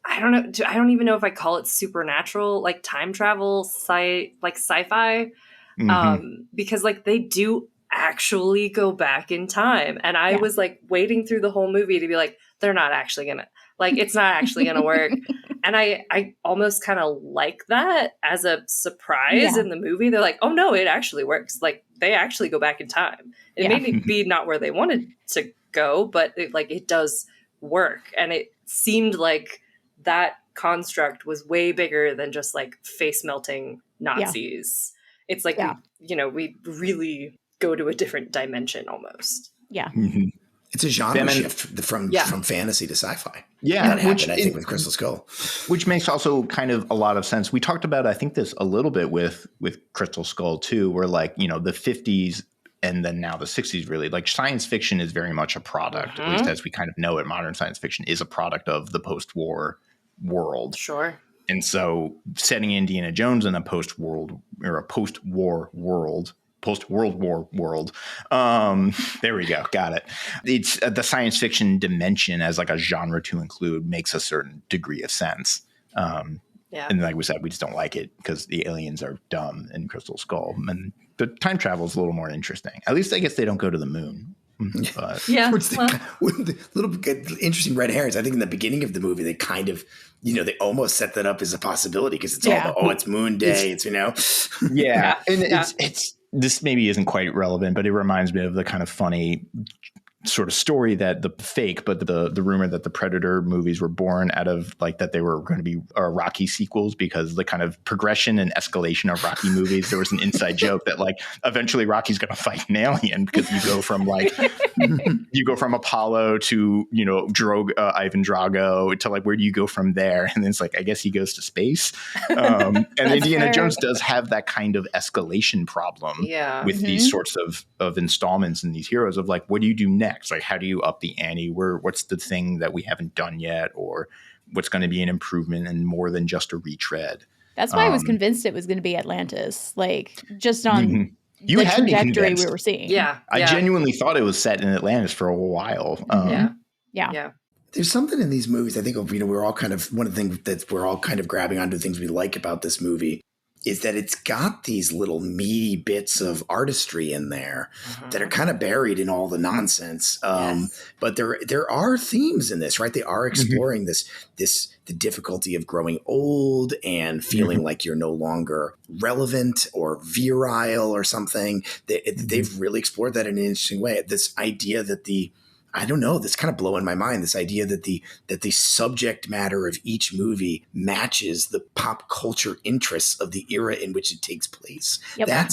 I don't even know if I call it supernatural, like time travel, sci-fi, because like they do actually go back in time. And I was like waiting through the whole movie to be like, they're not actually gonna, like, it's not actually gonna work. And I almost kind of like that as a surprise in the movie. They're like, oh no, it actually works. Like, they actually go back in time. It may be not where they wanted to go, but it does work. And it seemed like that construct was way bigger than just like face melting Nazis. It's like, we really go to a different dimension almost. Yeah. It's a genre shift from fantasy to sci-fi. Yeah. That happened, I think, with Crystal Skull. Which makes also kind of a lot of sense. We talked about, I think, this a little bit with Crystal Skull too, where like, the 50s and then now the 60s, really, like science fiction is very much a product, at least as we kind of know it. Modern science fiction is a product of the post-war world. Sure. And so setting Indiana Jones in a post-war world, post-World War world. There we go. Got it. It's the science fiction dimension as like a genre to include makes a certain degree of sense. And like we said, we just don't like it because the aliens are dumb in Crystal Skull. And the time travel is a little more interesting. At least I guess they don't go to the moon. But the little interesting red herrings. I think in the beginning of the movie, they kind of, they almost set that up as a possibility because it's all about, it's Moon Day. It's And it's this maybe isn't quite relevant, but it reminds me of the kind of funny sort of story that the rumor that the Predator movies were born out of like that they were going to be Rocky sequels because the kind of progression and escalation of Rocky movies. There was an inside joke that like eventually Rocky's going to fight an alien because you go from like Apollo to Ivan Drago to like where do you go from there? And then it's like I guess he goes to space. And Indiana Jones does have that kind of escalation problem with these sorts of installments and these heroes of like what do you do next? Like, how do you up the ante? What's the thing that we haven't done yet, or what's going to be an improvement and more than just a retread? That's why I was convinced it was going to be Atlantis, like just on the trajectory we were seeing. Yeah, I genuinely thought it was set in Atlantis for a while. Yeah. There's something in these movies. I think we're all kind of one of the things that we're all kind of grabbing onto things we like about this movie is that it's got these little meaty bits of artistry in there that are kind of buried in all the nonsense. But there are themes in this, right? They are exploring the difficulty of growing old and feeling like you're no longer relevant or virile or something. They've really explored that in an interesting way. This idea that I don't know, that's kind of blowing my mind. This idea that the subject matter of each movie matches the pop culture interests of the era in which it takes place. Yep.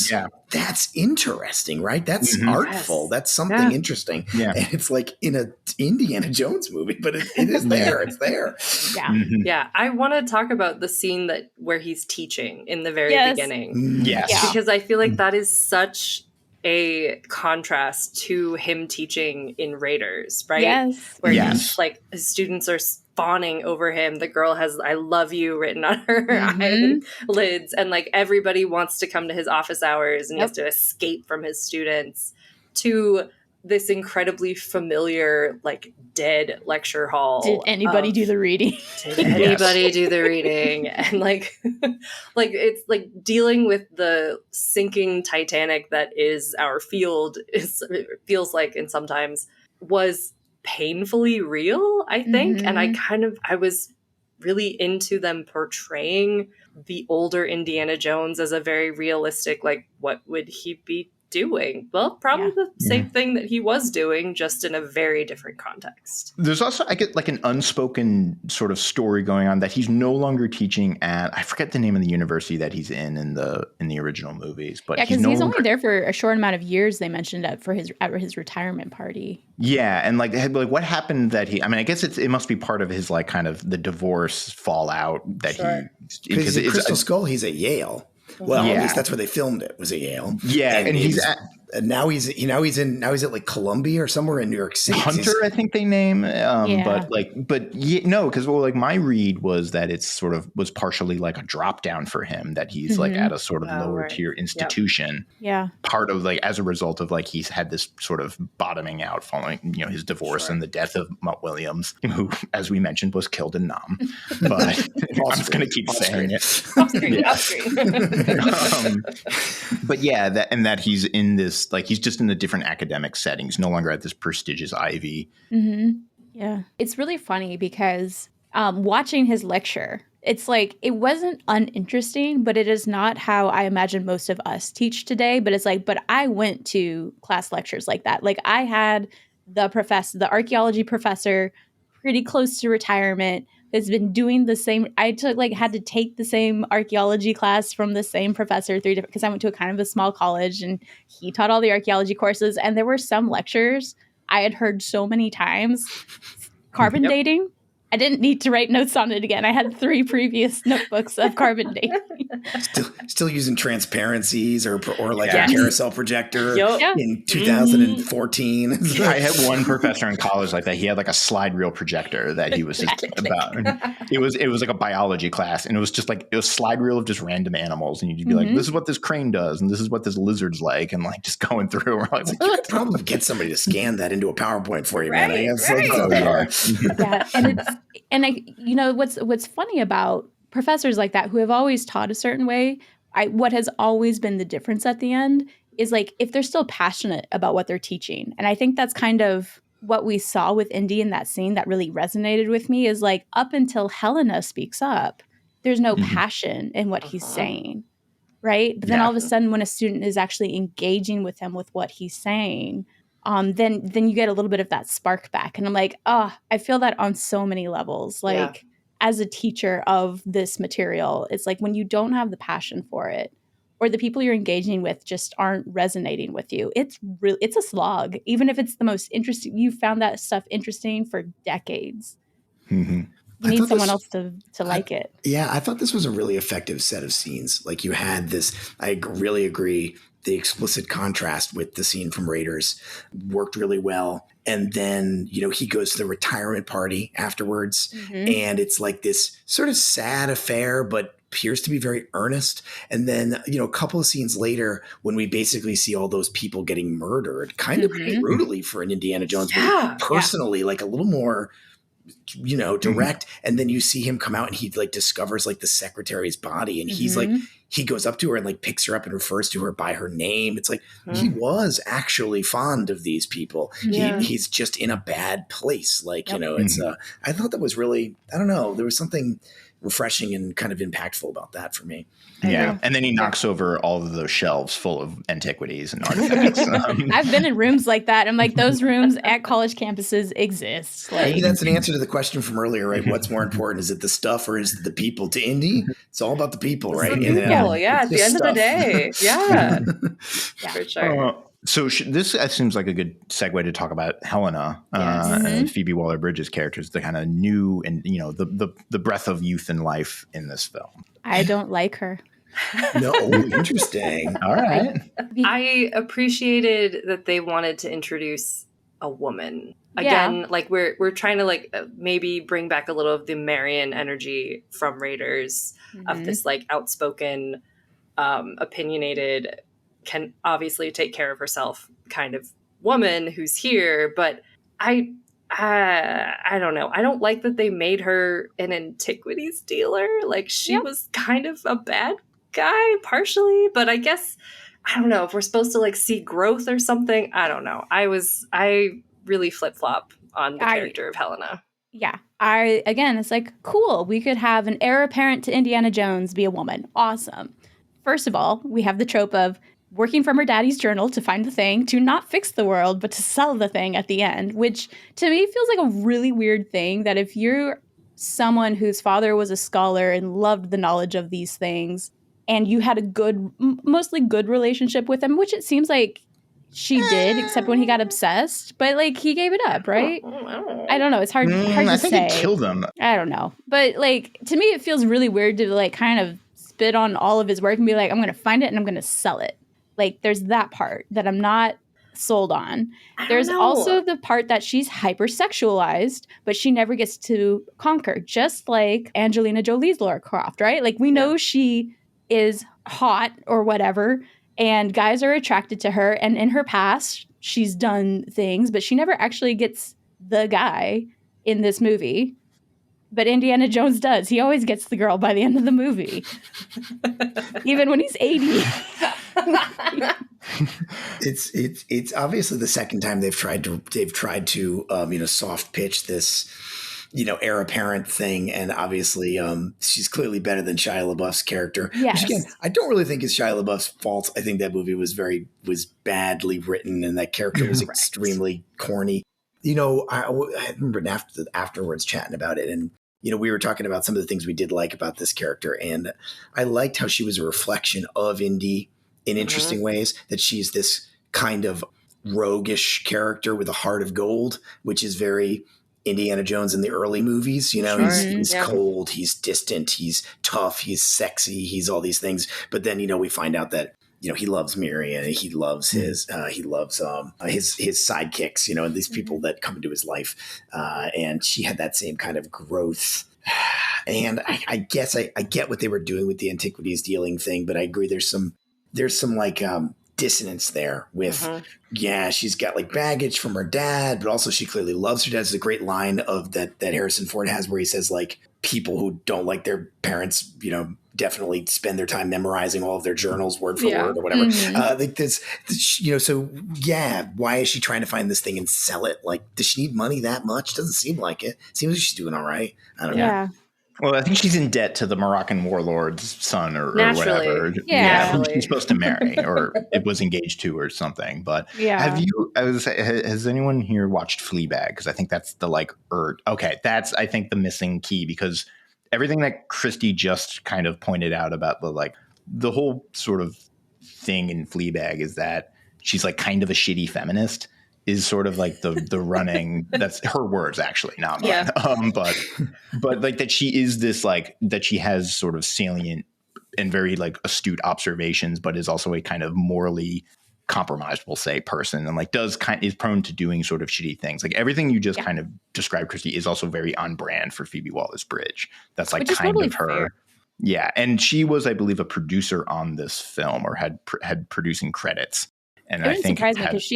That's interesting, right? That's artful. That's something interesting. Yeah. And it's like in a Indiana Jones movie, but it is there. It's there. Yeah. Yeah. I want to talk about the scene where he's teaching in the very beginning. Yes. Because I feel like that is such a contrast to him teaching in Raiders, right? Yes. Where he's like, his students are fawning over him. The girl has "I love you" written on her eyelids, and like everybody wants to come to his office hours, and he has to escape from his students to this incredibly familiar, like, dead lecture hall. Did anybody do the reading? Did anybody do the reading? And like it's like dealing with the sinking Titanic that is our field. It feels like, and sometimes was painfully real, I think. And I was really into them portraying the older Indiana Jones as a very realistic, like, what would he be doing? Well, probably the same thing that he was doing, just in a very different context. There's also, I get like an unspoken sort of story going on that he's no longer teaching at, I forget the name of the university that he's in the original movies, but because he's only there for a short amount of years. They mentioned at his retirement party. Yeah, and like what happened that I mean, I guess it must be part of his like kind of the divorce fallout that because in Crystal Skull he's at Yale. Well, at least that's where they filmed it, was at Yale. Yeah, and he's now he's at like Columbia or somewhere in New York City. Hunter, I think they name. Because like my read was that it's sort of was partially like a drop down for him, that he's like at a sort of lower tier institution. Yeah. Part of like as a result of like he's had this sort of bottoming out following his divorce and the death of Mutt Williams, who, as we mentioned, was killed in Nam. But I'm just going to keep saying it. Off screen. But that he's in this this, like, he's just in a different academic setting. He's no longer at this prestigious Ivy. Mm-hmm. Yeah. It's really funny because watching his lecture, it's like, it wasn't uninteresting, but it is not how I imagine most of us teach today. But it's like, but I went to class lectures like that. Like, I had the archaeology professor, pretty close to retirement, has been doing the same. I had to take the same archaeology class from the same professor, 3 different, because I went to a kind of a small college, and he taught all the archaeology courses. And there were some lectures I had heard so many times. Carbon dating. I didn't need to write notes on it again. I had 3 previous notebooks of carbon dating. Still using transparencies or like a carousel projector in 2014. I had one professor in college like that. He had like a slide reel projector that he was just about. It was like a biology class, and it was just like a slide reel of just random animals, and you'd be like, "This is what this crane does, and this is what this lizard's like," and like just going through. We're like, you could probably get somebody to scan that into a PowerPoint for you, man. And what's funny about professors like that who have always taught a certain way, what has always been the difference at the end is like if they're still passionate about what they're teaching. And I think that's kind of what we saw with Indy in that scene that really resonated with me, is like up until Helena speaks up, there's no passion in what he's saying, right? But then all of a sudden when a student is actually engaging with him with what he's saying, then you get a little bit of that spark back. And I'm like, I feel that on so many levels. Like as a teacher of this material, it's like when you don't have the passion for it, or the people you're engaging with just aren't resonating with you, it's a slog. Even if it's the most interesting, you found that stuff interesting for decades. You need someone else to like it. Yeah, I thought this was a really effective set of scenes. Like you had this, I really agree. The explicit contrast with the scene from Raiders worked really well. And then, he goes to the retirement party afterwards. And it's like this sort of sad affair, but appears to be very earnest. And then, a couple of scenes later, when we basically see all those people getting murdered, kind of brutally for an Indiana Jones movie, personally, like a little more direct. And then you see him come out and he like discovers like the secretary's body, and he's like, he goes up to her and like picks her up and refers to her by her name. It's like he was actually fond of these people. He's just in a bad place. Like, it's I thought that was really, I don't know, there was something refreshing and kind of impactful about that for me. Yeah. And then he knocks over all of those shelves full of antiquities and artifacts. I've been in rooms like that. I'm like, those rooms at college campuses exist. Like, maybe that's an answer to the question from earlier, right? What's more important? Is it the stuff or is it the people? To Indy, it's all about the people, right? The people, at the end of the day. Yeah. For sure. So this seems like a good segue to talk about Helena and Phoebe Waller-Bridge's characters, the kind of new and, the breath of youth and life in this film. I don't like her. No, interesting. All right. I appreciated that they wanted to introduce a woman. Again, like we're trying to like maybe bring back a little of the Marion energy from Raiders of this like outspoken, opinionated, can obviously take care of herself kind of woman who's here. But I don't know. I don't like that they made her an antiquities dealer. Like she was kind of a bad guy partially, but I guess, I don't know if we're supposed to like see growth or something. I don't know. I really flip-flop on the character of Helena. Yeah. Again, it's like, cool. We could have an heir apparent to Indiana Jones be a woman. Awesome. First of all, we have the trope of working from her daddy's journal to find the thing, to not fix the world, but to sell the thing at the end, which to me feels like a really weird thing, that if you're someone whose father was a scholar and loved the knowledge of these things, and you had a mostly good relationship with him, which it seems like she did, except when he got obsessed, but like he gave it up, right? I don't know. It's hard to say. I think it killed him. I don't know. But like, to me, it feels really weird to like kind of spit on all of his work and be like, I'm going to find it and I'm going to sell it. Like, there's that part that I'm not sold on. There's also the part that she's hypersexualized, but she never gets to conquer, just like Angelina Jolie's Lara Croft, right? Like, we know she is hot or whatever, and guys are attracted to her, and in her past, she's done things, but she never actually gets the guy in this movie. But Indiana Jones does. He always gets the girl by the end of the movie. Even when he's 80. It's obviously the second time they've tried to soft pitch this, heir apparent thing, and obviously she's clearly better than Shia LaBeouf's character. Yes. Which again, I don't really think is Shia LaBeouf's fault. I think that movie was badly written, and that character was extremely corny. I remember afterwards chatting about it, and we were talking about some of the things we did like about this character, and I liked how she was a reflection of Indy in interesting ways, that she's this kind of roguish character with a heart of gold, which is very Indiana Jones in the early movies. He's cold, he's distant, he's tough, he's sexy, he's all these things. But then, we find out that, he loves Marion, and he loves his sidekicks, and these people that come into his life. And she had that same kind of growth. And I guess I get what they were doing with the antiquities dealing thing, but I agree there's some like dissonance there with, she's got like baggage from her dad, but also she clearly loves her dad. There's a great line of that Harrison Ford has where he says, like, people who don't like their parents, definitely spend their time memorizing all of their journals word for word or whatever. Like this, so why is she trying to find this thing and sell it? Like, does she need money that much? Doesn't seem like it. Seems like she's doing all right. I don't know. Well, I think she's in debt to the Moroccan warlord's son or whatever. Who she's supposed to marry or it was engaged to or something. But has anyone here watched Fleabag? Because I think that's that's, I think, the missing key, because everything that Christy just kind of pointed out about the whole sort of thing in Fleabag is that she's like kind of a shitty feminist. Is sort of like the running, that's her words actually, not mine. But like that she is this, like, that she has sort of salient and very like astute observations, but is also a kind of morally compromised, we'll say, person, and like is prone to doing sort of shitty things. Like everything you just kind of described, Christy, is also very on brand for Phoebe Waller-Bridge. That's like kind of her. Fair. Yeah. And she was, I believe, a producer on this film, or had producing credits. And it didn't surprise me because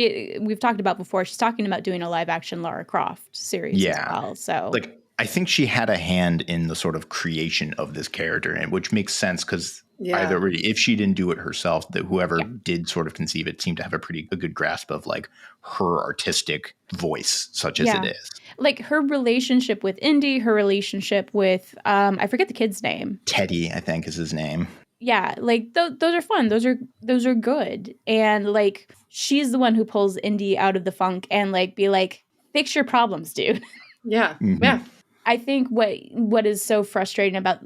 we've talked about before, she's talking about doing a live action Lara Croft series as well. So like, I think she had a hand in the sort of creation of this character, and which makes sense because either if she didn't do it herself, that whoever did sort of conceive it seemed to have a good grasp of like her artistic voice, such as it is. Like her relationship with Indy, her relationship with I forget the kid's name. Teddy, I think, is his name. Yeah, like those are fun. Those are good. And like she's the one who pulls Indy out of the funk and like be like, fix your problems, dude. Yeah. Yeah. I think what is so frustrating about,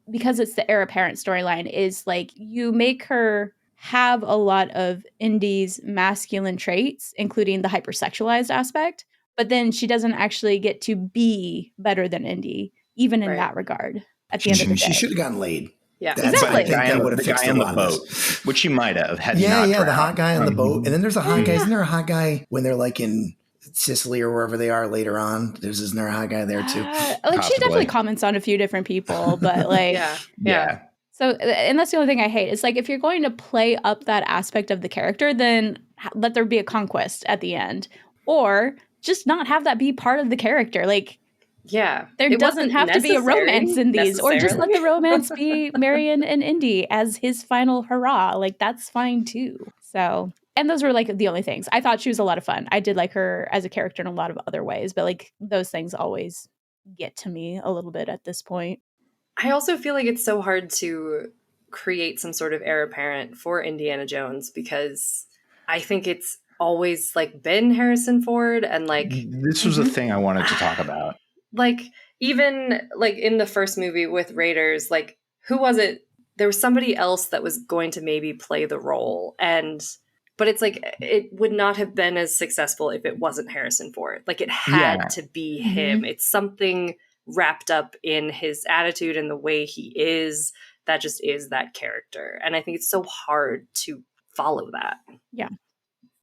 because it's the heir apparent storyline, is like you make her have a lot of Indy's masculine traits, including the hypersexualized aspect, but then she doesn't actually get to be better than Indy, even in that regard. At the end of the day, she should have gotten laid. Yeah, exactly. I think that would have fixed on a the lot boat, of this. which she might have had. The hot guy on the boat, and then there's a hot guy. Isn't there a hot guy when they're like in Sicily or wherever they are later on? Isn't there a hot guy there too? Like she definitely comments on a few different people, but like yeah. So, and that's the only thing I hate. It's like, if you're going to play up that aspect of the character, then let there be a conquest at the end, or just not have that be part of the character. Like, there doesn't have to be a romance in these, or just let the romance be Marion and Indy as his final hurrah. Like, that's fine too. So, and those were like the only things. I thought she was a lot of fun. I did like her as a character in a lot of other ways, but like those things always get to me a little bit at this point. I also feel like it's so hard to create some sort of heir apparent for Indiana Jones, because I think it's always like been Harrison Ford, and like this was a thing I wanted to talk about. Like, even like in the first movie with Raiders, like, who was it? There was somebody else that was going to maybe play the role, but it's like it would not have been as successful if it wasn't Harrison Ford. Like, it had to be him. It's something wrapped up in his attitude and the way he is that just is that character. And I think it's so hard to follow that. Yeah.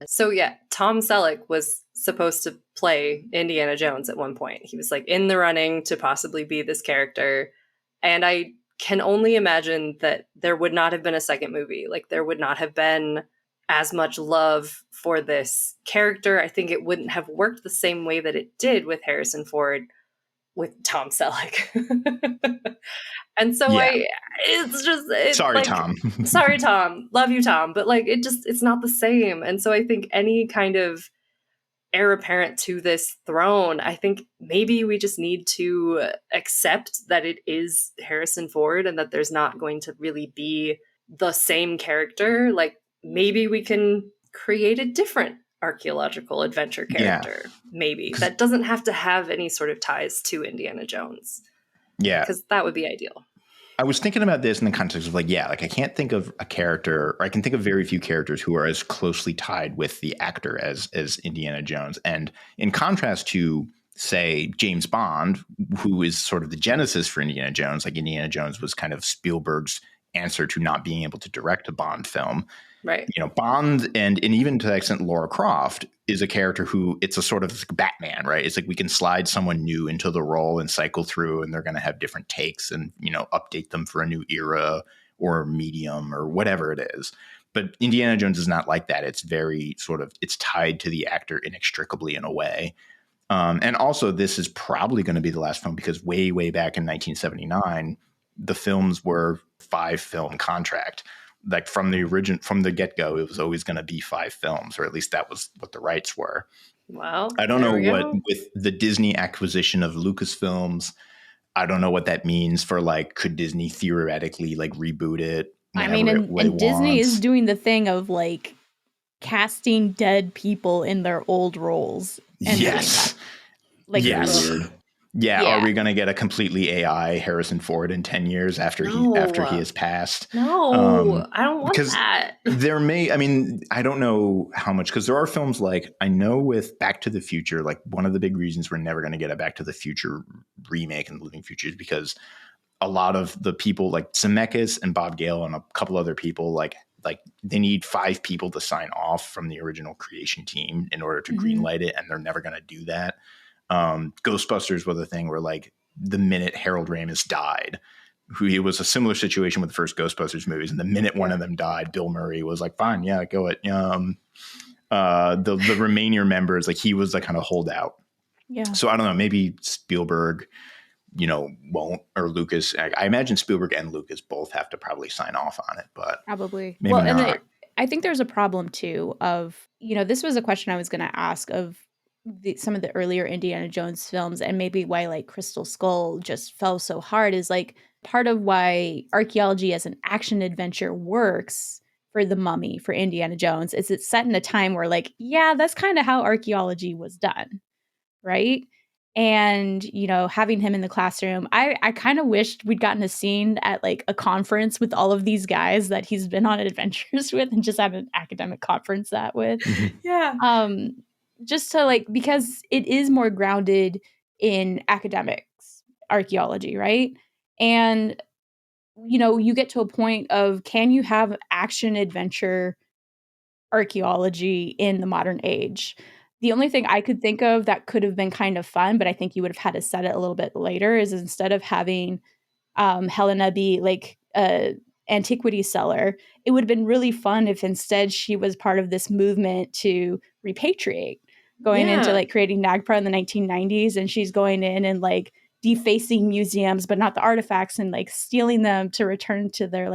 So Tom Selleck was supposed to play Indiana Jones at one point. He was like in the running to possibly be this character. And I can only imagine that there would not have been a second movie. Like, there would not have been as much love for this character. I think it wouldn't have worked the same way that it did with Harrison Ford. with Tom Selleck. And so Yeah. sorry, like, Tom. Sorry, Tom. Love you, Tom. But like, it's not the same. And so I think any kind of heir apparent to this throne, I think maybe we just need to accept that it is Harrison Ford and that there's not going to really be the same character. Like, maybe we can create a different archaeological adventure character, maybe, that doesn't have to have any sort of ties to Indiana Jones. Yeah. Because that would be ideal. I was thinking about this in the context of like I can't think of a character, or I can think of very few characters who are as closely tied with the actor as Indiana Jones. And in contrast to, say, James Bond, who is sort of the genesis for Indiana Jones, like Indiana Jones was kind of Spielberg's answer to not being able to direct a Bond film. Right. Bond and even to that extent, Lara Croft is a character who it's a sort of Batman, right? It's like we can slide someone new into the role and cycle through, and they're going to have different takes and, update them for a new era or medium or whatever it is. But Indiana Jones is not like that. It's very it's tied to the actor inextricably in a way. And also this is probably going to be the last film because way, way back in 1979, the films were 5-film contract. Like from the get-go, it was always going to be 5 films, or at least that was what the rights were. Well, I don't know what with the Disney acquisition of Lucasfilms, I don't know what that means for could Disney theoretically reboot it? I mean, and Disney is doing the thing of casting dead people in their old roles. And yes. Yes. Yeah, are we going to get a completely AI Harrison Ford in 10 years after he has passed? No, I don't want that. There I don't know how much, because there are films I know with Back to the Future, one of the big reasons we're never going to get a Back to the Future remake in the Living Future is because a lot of the people like Zemeckis and Bob Gale and a couple other people, they need 5 people to sign off from the original creation team in order to greenlight it, and they're never going to do that. Ghostbusters was a thing where the minute Harold Ramis died, it was a similar situation with the first Ghostbusters movies. And the minute one of them died, Bill Murray was like, fine, yeah, go it. The remaining members, he was the kind of holdout. Yeah. So I don't know, maybe Spielberg, won't, or Lucas. I imagine Spielberg and Lucas both have to probably sign off on it, but probably. Maybe not. And I think there's a problem too of, this was a question I was going to ask of some of the earlier Indiana Jones films, and maybe why Crystal Skull just fell so hard is part of why archaeology as an action adventure works for The Mummy, for Indiana Jones, is it's set in a time where that's kind of how archaeology was done, right? And having him in the classroom, I kind of wished we'd gotten a scene at a conference with all of these guys that he's been on adventures with, and just had an academic conference that with. Yeah. Just to because it is more grounded in academics, archaeology, right? And you get to a point of, can you have action adventure archaeology in the modern age? The only thing I could think of that could have been kind of fun, but I think you would have had to set it a little bit later, is instead of having Helena be a antiquity seller, it would have been really fun if instead she was part of this movement to repatriate, going into creating NAGPRA in the 1990s, and she's going in and defacing museums, but not the artifacts, and stealing them to return to their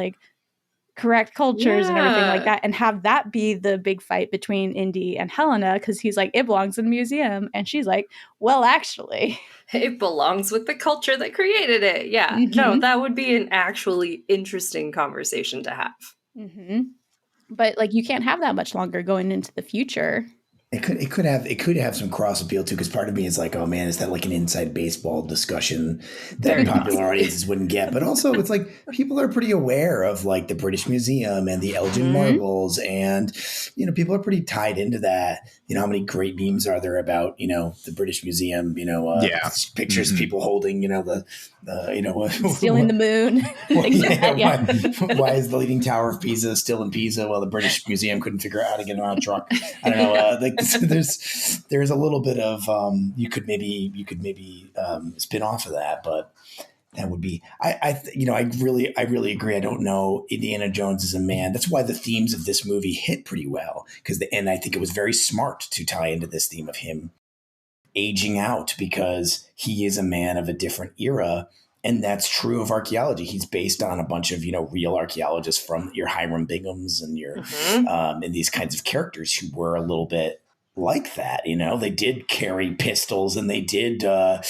correct cultures and everything like that, and have that be the big fight between Indy and Helena, because he's it belongs in the museum, and she's well, actually it belongs with the culture that created it. Yeah. No, that would be an actually interesting conversation to have. But you can't have that much longer going into the future. It could have some cross appeal too, because part of me is oh man, is that an inside baseball discussion that popular audiences wouldn't get? But also it's people are pretty aware of the British Museum and the Elgin marbles, and people are pretty tied into that. How many great memes are there about the British Museum? Pictures of people holding the stealing the moon. Why is the Leaning Tower of Pisa still in Pisa while the British Museum couldn't figure out how to get it on a truck? I don't know. There's a little bit of you could maybe spin off of that, but that would be I really agree. I don't know. Indiana Jones is a man. That's why the themes of this movie hit pretty well, and I think it was very smart to tie into this theme of him aging out because he is a man of a different era. And that's true of archaeology. He's based on a bunch of, real archaeologists from your Hiram Binghams and your and these kinds of characters who were a little bit like that. They did carry pistols and they did, go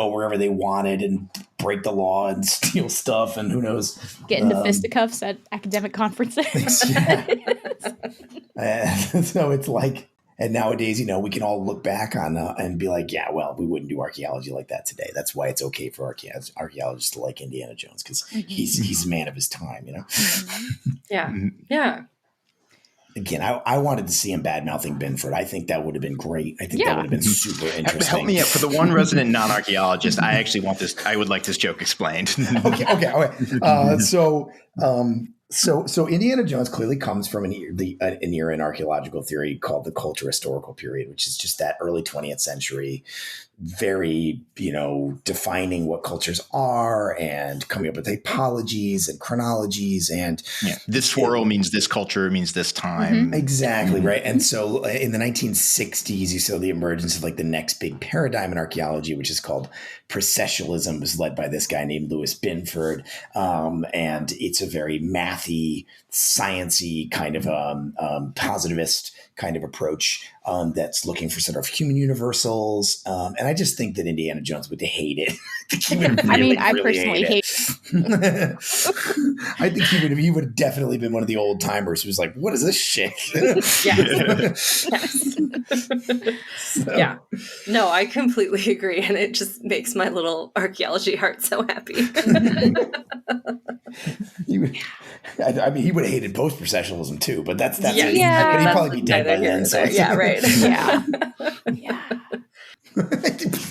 wherever they wanted and break the law and steal stuff and who knows. Get into fisticuffs at academic conferences. So it's like, and nowadays, we can all look back on and be like, yeah, well, we wouldn't do archaeology like that today. That's why it's okay for archaeologists to like Indiana Jones, because he's a man of his time, Yeah. Again, I wanted to see him bad-mouthing Binford. I think that would have been great. I think that would have been super interesting. Help me out. For the one resident non-archaeologist, I actually want this. I would like this joke explained. Okay. So Indiana Jones clearly comes from an era in archaeological theory called the culture historical period, which is just that early 20th century, very, defining what cultures are and coming up with typologies and chronologies. And this swirl means this culture means this time. Exactly. Right. And so in the 1960s, you saw the emergence of like the next big paradigm in archaeology, which is called processualism, was led by this guy named Louis Binford. And it's a very mathy, sciencey kind of positivist kind of approach that's looking for sort of human universals. And I just think that Indiana Jones would hate it. I personally hate it. I think he would have definitely been one of the old timers who was like, what is this shit? Yes. Yeah. No, I completely agree. And it just makes my little archaeology heart so happy. He would have hated post-processualism too, but that's but he'd probably be dead by then. So yeah, right. Yeah.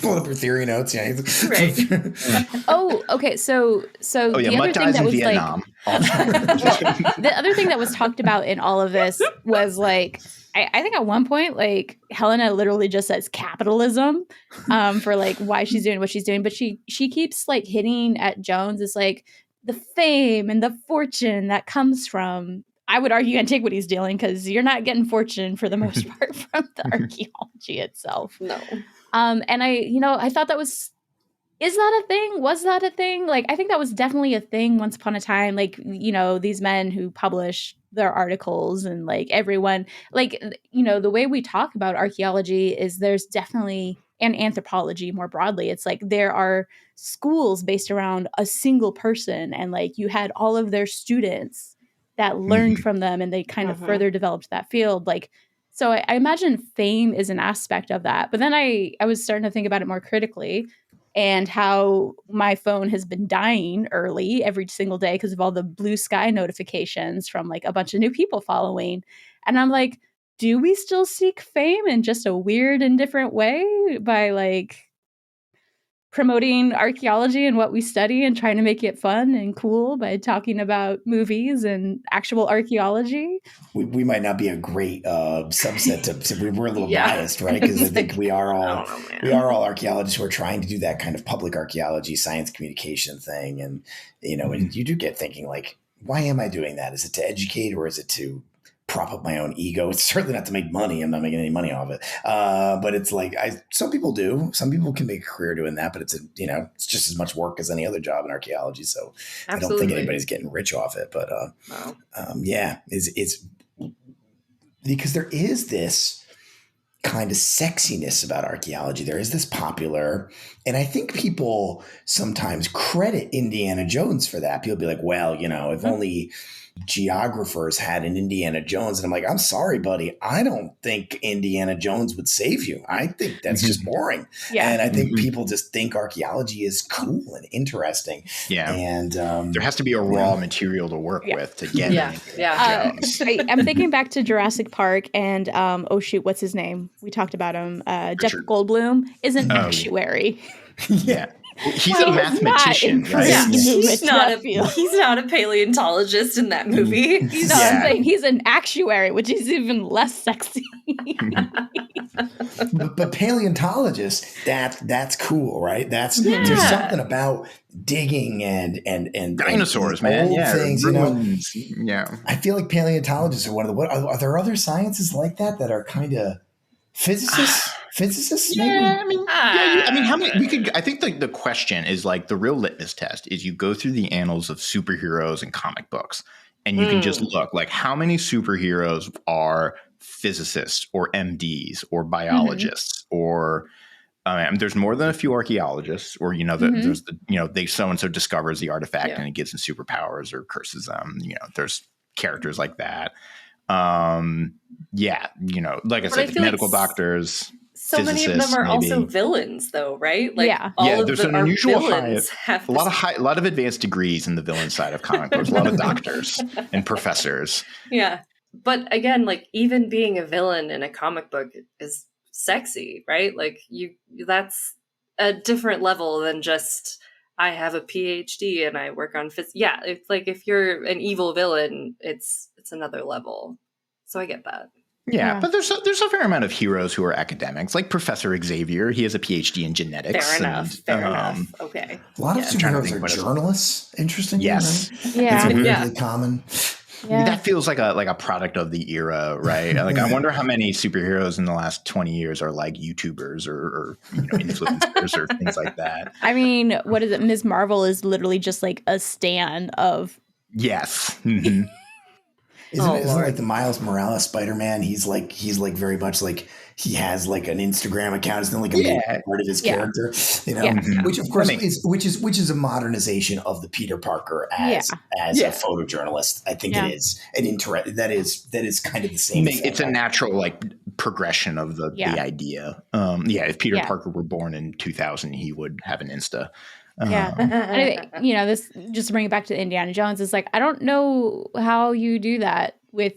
Pull up your theory notes. Yeah. Right. Oh, okay. So the other thing that was Vietnam. the other thing that was talked about in all of this was like, I think at one point, like Helena literally just says capitalism for like why she's doing what she's doing. But she keeps like hitting at Jones as like the fame and the fortune that comes from, I would argue, antiquities dealing, because you're not getting fortune for the most part from the archaeology itself. No. And I thought that is that a thing? Was that a thing? Like, I think that was definitely a thing once upon a time. Like, these men who publish their articles and like everyone, like, the way we talk about archaeology is there's definitely, and anthropology more broadly, it's like there are schools based around a single person, and like you had all of their students that learned from them and they kind of further developed that field. Like, so I imagine fame is an aspect of that. But then I was starting to think about it more critically, and how my phone has been dying early every single day because of all the blue sky notifications from like a bunch of new people following. And I'm like, do we still seek fame in just a weird and different way by like promoting archaeology and what we study and trying to make it fun and cool by talking about movies and actual archaeology? We might not be a great subset to we're a little biased, right? Because I think we are all archaeologists who are trying to do that kind of public archaeology, science communication thing. And, and you do get thinking like, why am I doing that? Is it to educate or is it to prop up my own ego? It's certainly not to make money. I'm not making any money off it. But it's like, some people do. Some people can make a career doing that, but it's it's just as much work as any other job in archaeology. So absolutely. I don't think anybody's getting rich off it. But it's because there is this kind of sexiness about archaeology. There is this popular, and I think people sometimes credit Indiana Jones for that. People be like, well, if only geographers had an Indiana Jones. And I'm like, I'm sorry, buddy. I don't think Indiana Jones would save you. I think that's just boring. Yeah. And I think people just think archaeology is cool and interesting. Yeah. And there has to be a raw material to work with to get Jones. I'm thinking back to Jurassic Park and what's his name? We talked about him. Jeff Goldblum is an actuary. Yeah. He's a mathematician, right? Yeah. He's not a paleontologist in that movie. I'm saying he's an actuary, which is even less sexy. but paleontologist, that's cool, right? There's something about digging and dinosaurs, and man. Things, Yeah. I feel like paleontologists are one of the. Are there other sciences like that are kind of physicists? Physicists, maybe? Yeah, I mean, how many? We could. I think the question is like the real litmus test is you go through the annals of superheroes and comic books, and you can just look like how many superheroes are physicists or MDs or biologists or. There's more than a few archaeologists, or there's they so and so discovers the artifact and it gives them superpowers or curses them. There's characters like that. Like I said, medical doctors. So many of them are also villains, though, right? Like, there's an unusual a lot of advanced degrees in the villain side of comic books. A lot of doctors and professors. Yeah, but again, like even being a villain in a comic book is sexy, right? Like that's a different level than just I have a PhD and I work on physics. Yeah, it's like if you're an evil villain, it's another level. So I get that. Yeah, but there's a fair amount of heroes who are academics, like Professor Xavier. He has a PhD in genetics. Fair enough. Okay. A lot of superheroes are journalists. Interestingly, yes. Right? Yeah. It's really common. Yeah. That feels like a product of the era, right? Like I wonder how many superheroes in the last 20 years are like YouTubers or influencers or things like that. I mean, what is it? Ms. Marvel is literally just like a stan of. Yes. Mm-hmm. Isn't like the Miles Morales Spider-Man? He's like very much like he has like an Instagram account. It's not like a main part of his character, which of course is a modernization of the Peter Parker as a photojournalist. I think it is an that is kind of the same. It's a natural like progression of the idea. If Peter Parker were born in 2000, he would have an Insta. This just to bring it back to Indiana Jones is like I don't know how you do that with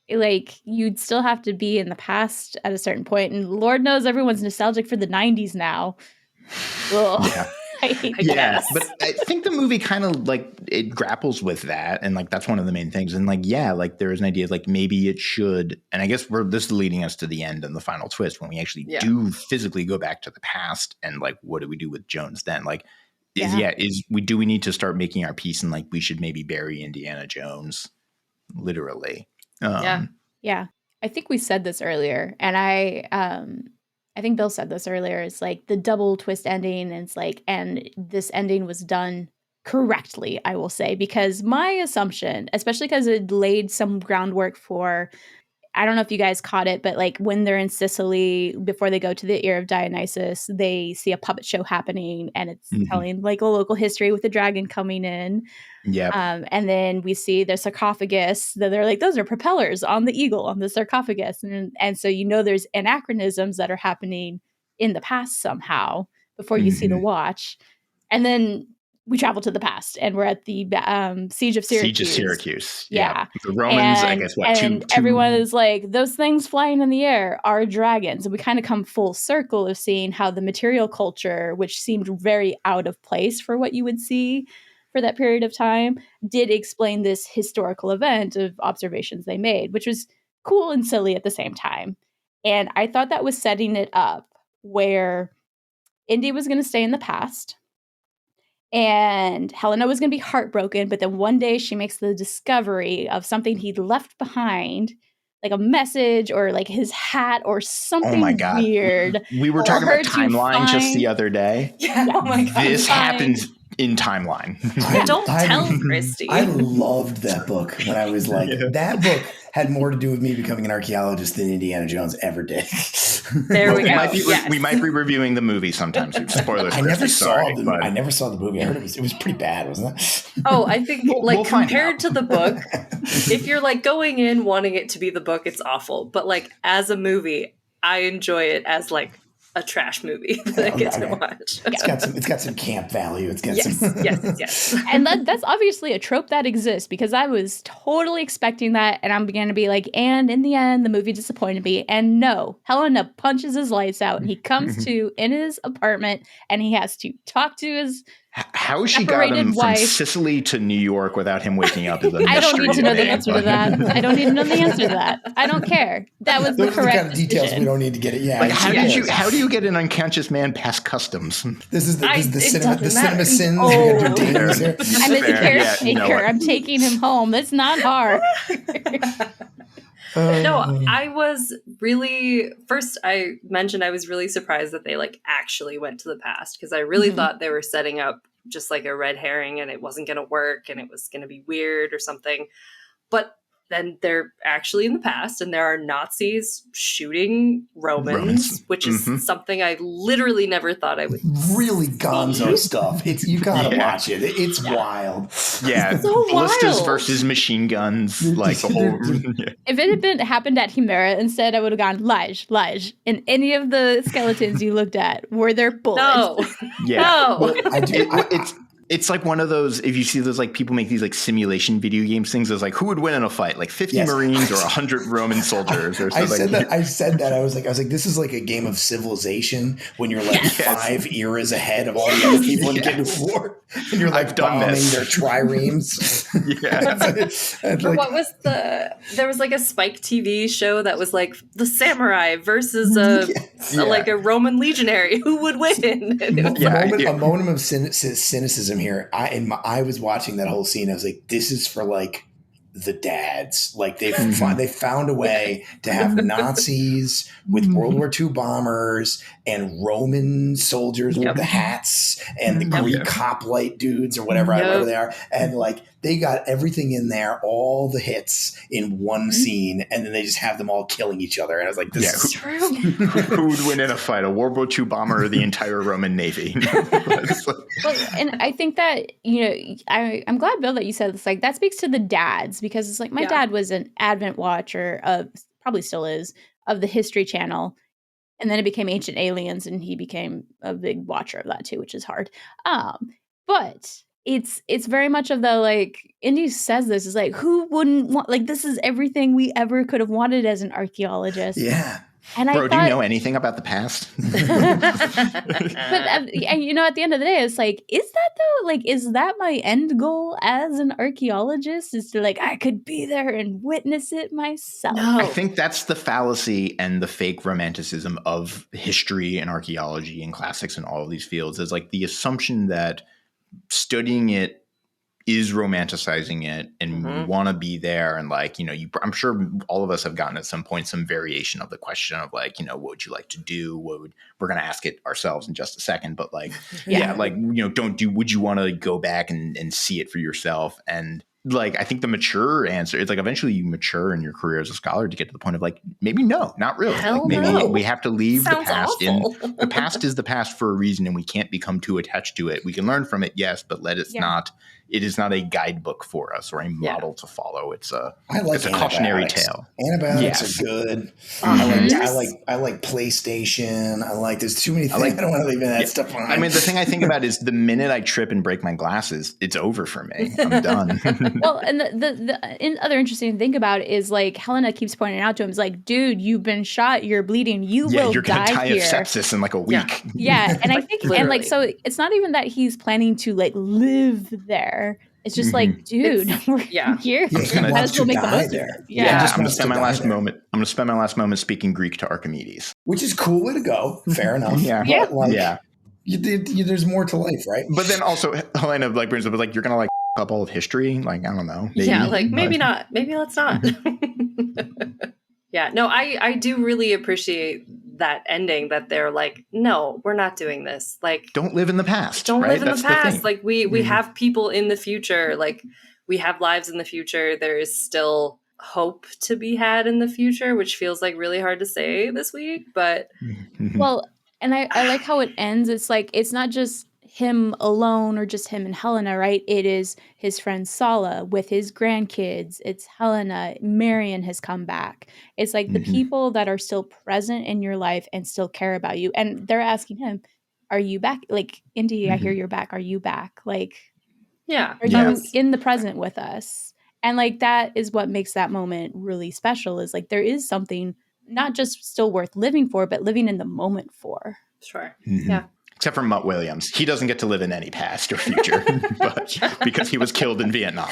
like you'd still have to be in the past at a certain point, and Lord knows everyone's nostalgic for the 90s now. I guess. But I think the movie kind of like it grapples with that, and like that's one of the main things. And like like there is an idea like maybe it should, and I guess this is leading us to the end and the final twist when we actually do physically go back to the past, and like what do we do with Jones then? Like. Do we need to start making our peace and like we should maybe bury Indiana Jones literally? I think we said this earlier, and I think Bill said this earlier. It's like the double twist ending, and it's like, and this ending was done correctly, I will say, because my assumption, especially because it laid some groundwork for. I don't know if you guys caught it, but like when they're in Sicily, before they go to the ear of Dionysus, they see a puppet show happening, and it's telling like a local history with the dragon coming in. Yeah. And then we see the sarcophagus. They're like, those are propellers on the eagle on the sarcophagus, and so there's anachronisms that are happening in the past somehow before you see the watch, and then. We travel to the past, and we're at the Siege of Syracuse. Siege of Syracuse. Yeah. The Romans, I guess, and everyone is like, those things flying in the air are dragons. And we kind of come full circle of seeing how the material culture, which seemed very out of place for what you would see for that period of time, did explain this historical event of observations they made, which was cool and silly at the same time. And I thought that was setting it up where Indy was going to stay in the past. And Helena was going to be heartbroken, but then one day she makes the discovery of something he'd left behind, like a message or like his hat or something weird. We were talking about timeline just the other day. Yeah. Oh my God. This happens in timeline. Don't tell Christy. I loved that book when I was like, that book had more to do with me becoming an archaeologist than Indiana Jones ever did. There we go. We might be reviewing the movie sometimes. Spoilers. I never saw the movie. I heard it was pretty bad, wasn't it? Oh, I think compared to the book, if you're like going in wanting it to be the book, it's awful. But like as a movie, I enjoy it as like a trash movie that I get to watch. It's got some camp value. It's got some. Yes. And that's obviously a trope that exists because I was totally expecting that, and I'm beginning to be like, and in the end, the movie disappointed me. And no, Helena punches his lights out, and he comes to in his apartment, and he has to talk to his. How she got him from Sicily to New York without him waking up is a mystery. I don't need to know the answer to that. I don't need to know the answer to that. I don't care. That was the correct the kind of details decision. we don't need to get it. Yeah. Like how do you get an unconscious man past customs? This is the cinema sins. Oh. I'm a caretaker. I'm taking him home. That's not hard. No, I was really first. I mentioned I was really surprised that they like actually went to the past because I really thought they were setting up just like a red herring and it wasn't going to work and it was going to be weird or something. But then they're actually in the past and there are Nazis shooting Romans. Which is something I literally never thought I would really gonzo stuff. It's you gotta watch it. It's wild. Yeah, so ballistas wild. versus machine guns, like the whole. If it had happened at Chimera, instead I would have gone Lige. In any of the skeletons you looked at, were there bullets? No. Yeah. No. Well, I do. It's like one of those, if you see those, like people make these like simulation video games things, it's like who would win in a fight, like 50 Marines or 100 Roman soldiers or something. I said that. I was like, this is like a game of Civilization when you're like 5 eras ahead of all the other people in Guild of War, and you're like bombing their triremes. What was there was like a Spike TV show that was like the samurai versus like a Roman legionary. Who would win? A moment of cynicism here. I was watching that whole scene. I was like, this is for like the dads. Like they found a way to have Nazis with World War II bombers and Roman soldiers with the hats and the Greek hoplite dudes or whatever they are. And like they got everything in there, all the hits in one scene, and then they just have them all killing each other. And I was like, this is true. Who would win in a fight, a World War II bomber or the entire Roman Navy? Well, and I think that, I'm glad, Bill, that you said this. Like, that speaks to the dads, because it's like my dad was an advent watcher of, probably still is, of the History Channel. And then it became Ancient Aliens, and he became a big watcher of that too, which is hard. But it's very much of the, like, Indy says this, is like, who wouldn't want, like, this is everything we ever could have wanted as an archaeologist. Yeah. And Bro, do you know anything about the past? But at the end of the day, it's like, is that though? Like, is that my end goal as an archaeologist? Is to like, I could be there and witness it myself. No. I think that's the fallacy and the fake romanticism of history and archaeology and classics and all of these fields, is like the assumption that studying it is romanticizing it, and we want to be there. And like, I'm sure all of us have gotten at some point some variation of the question of like, what would you like to do? We're going to ask it ourselves in just a second, but like, would you want to go back and see it for yourself? And like, I think the mature answer is like, eventually you mature in your career as a scholar to get to the point of like, maybe no, not really. Hell like, maybe no. we have to leave the past awful. in. The past is the past for a reason, and we can't become too attached to it. We can learn from it, yes, but it is not a guidebook for us or a model to follow. It's a cautionary tale. Antibiotics are good. I like PlayStation. There's too many things. I don't want to leave that stuff on. I mean, the thing I think about is the minute I trip and break my glasses, it's over for me. I'm done. Well, and the other interesting thing about it is like Helena keeps pointing out to him, is like, dude, you've been shot, you're bleeding, you're gonna die of sepsis in like a week. Yeah, and I think, and like, so it's not even that he's planning to like live there. It's just like, dude, we're here. Might as well make the most of it. I'm gonna spend my last moment. I'm gonna spend my last moment speaking Greek to Archimedes, which is cool way to go. Fair enough. There's more to life, right? But then also Helena like brings up like, you're gonna like up all of history. Like, I don't know. Maybe not. Maybe let's not. Yeah, no, I do really appreciate that ending, that they're like, no, we're not doing this. Like, don't live in the past. Don't live in the past. Like, we have people in the future. Like, we have lives in the future. There is still hope to be had in the future, which feels like really hard to say this week. But well, and I like how it ends. It's like, it's not just him alone or just him and Helena, right? It is his friend Sala with his grandkids. It's Helena. Marion has come back. It's like the people that are still present in your life and still care about you. And they're asking him, are you back? Like, Indy, I hear you're back. Are you back? Like, are you in the present with us? And like, that is what makes that moment really special, is like, there is something not just still worth living for, but living in the moment for. Sure. Yeah. Except for Mutt Williams. He doesn't get to live in any past or future, but because he was killed in Vietnam.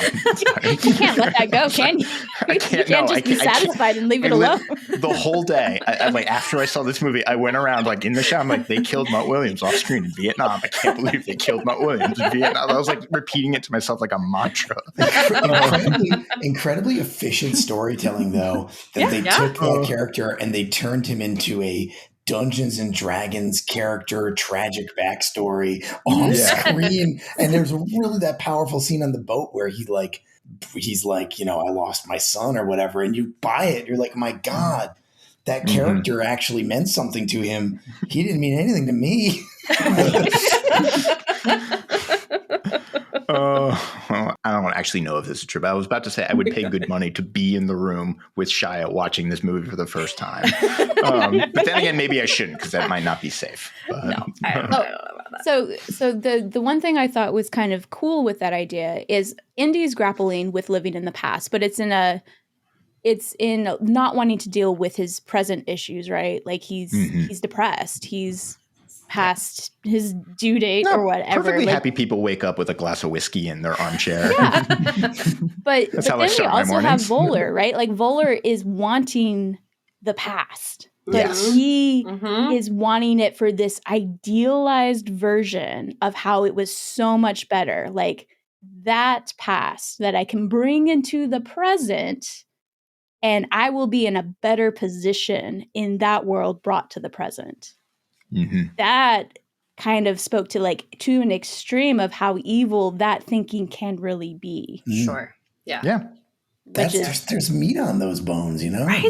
You can't let that go, can you? You can't just be satisfied and leave it alone. The whole day, like after I saw this movie, I went around like in the shower, I'm like, they killed Mutt Williams off screen in Vietnam. I can't believe they killed Mutt Williams in Vietnam. I was like repeating it to myself like a mantra. Incredibly efficient storytelling, though, that they took that character and they turned him into a Dungeons and Dragons character, tragic backstory on screen. And there's really that powerful scene on the boat where he's like, I lost my son or whatever. And you buy it. You're like, my God, that character actually meant something to him. He didn't mean anything to me. I don't actually know if this is true, but I was about to say I would pay good money to be in the room with Shia watching this movie for the first time. But then again, maybe I shouldn't because that might not be safe. But, no, I don't know about that. So the one thing I thought was kind of cool with that idea is Indy's grappling with living in the past, but it's in not wanting to deal with his present issues, right? Like he's depressed. He's past his due date or whatever. Perfectly happy people wake up with a glass of whiskey in their armchair. Yeah. But then we also have Voller, right? Like Voller is wanting the past, but he is wanting it for this idealized version of how it was so much better. Like that past that I can bring into the present and I will be in a better position in that world brought to the present. That kind of spoke to an extreme of how evil that thinking can really be. Sure. Yeah. Yeah. There's meat on those bones, Right?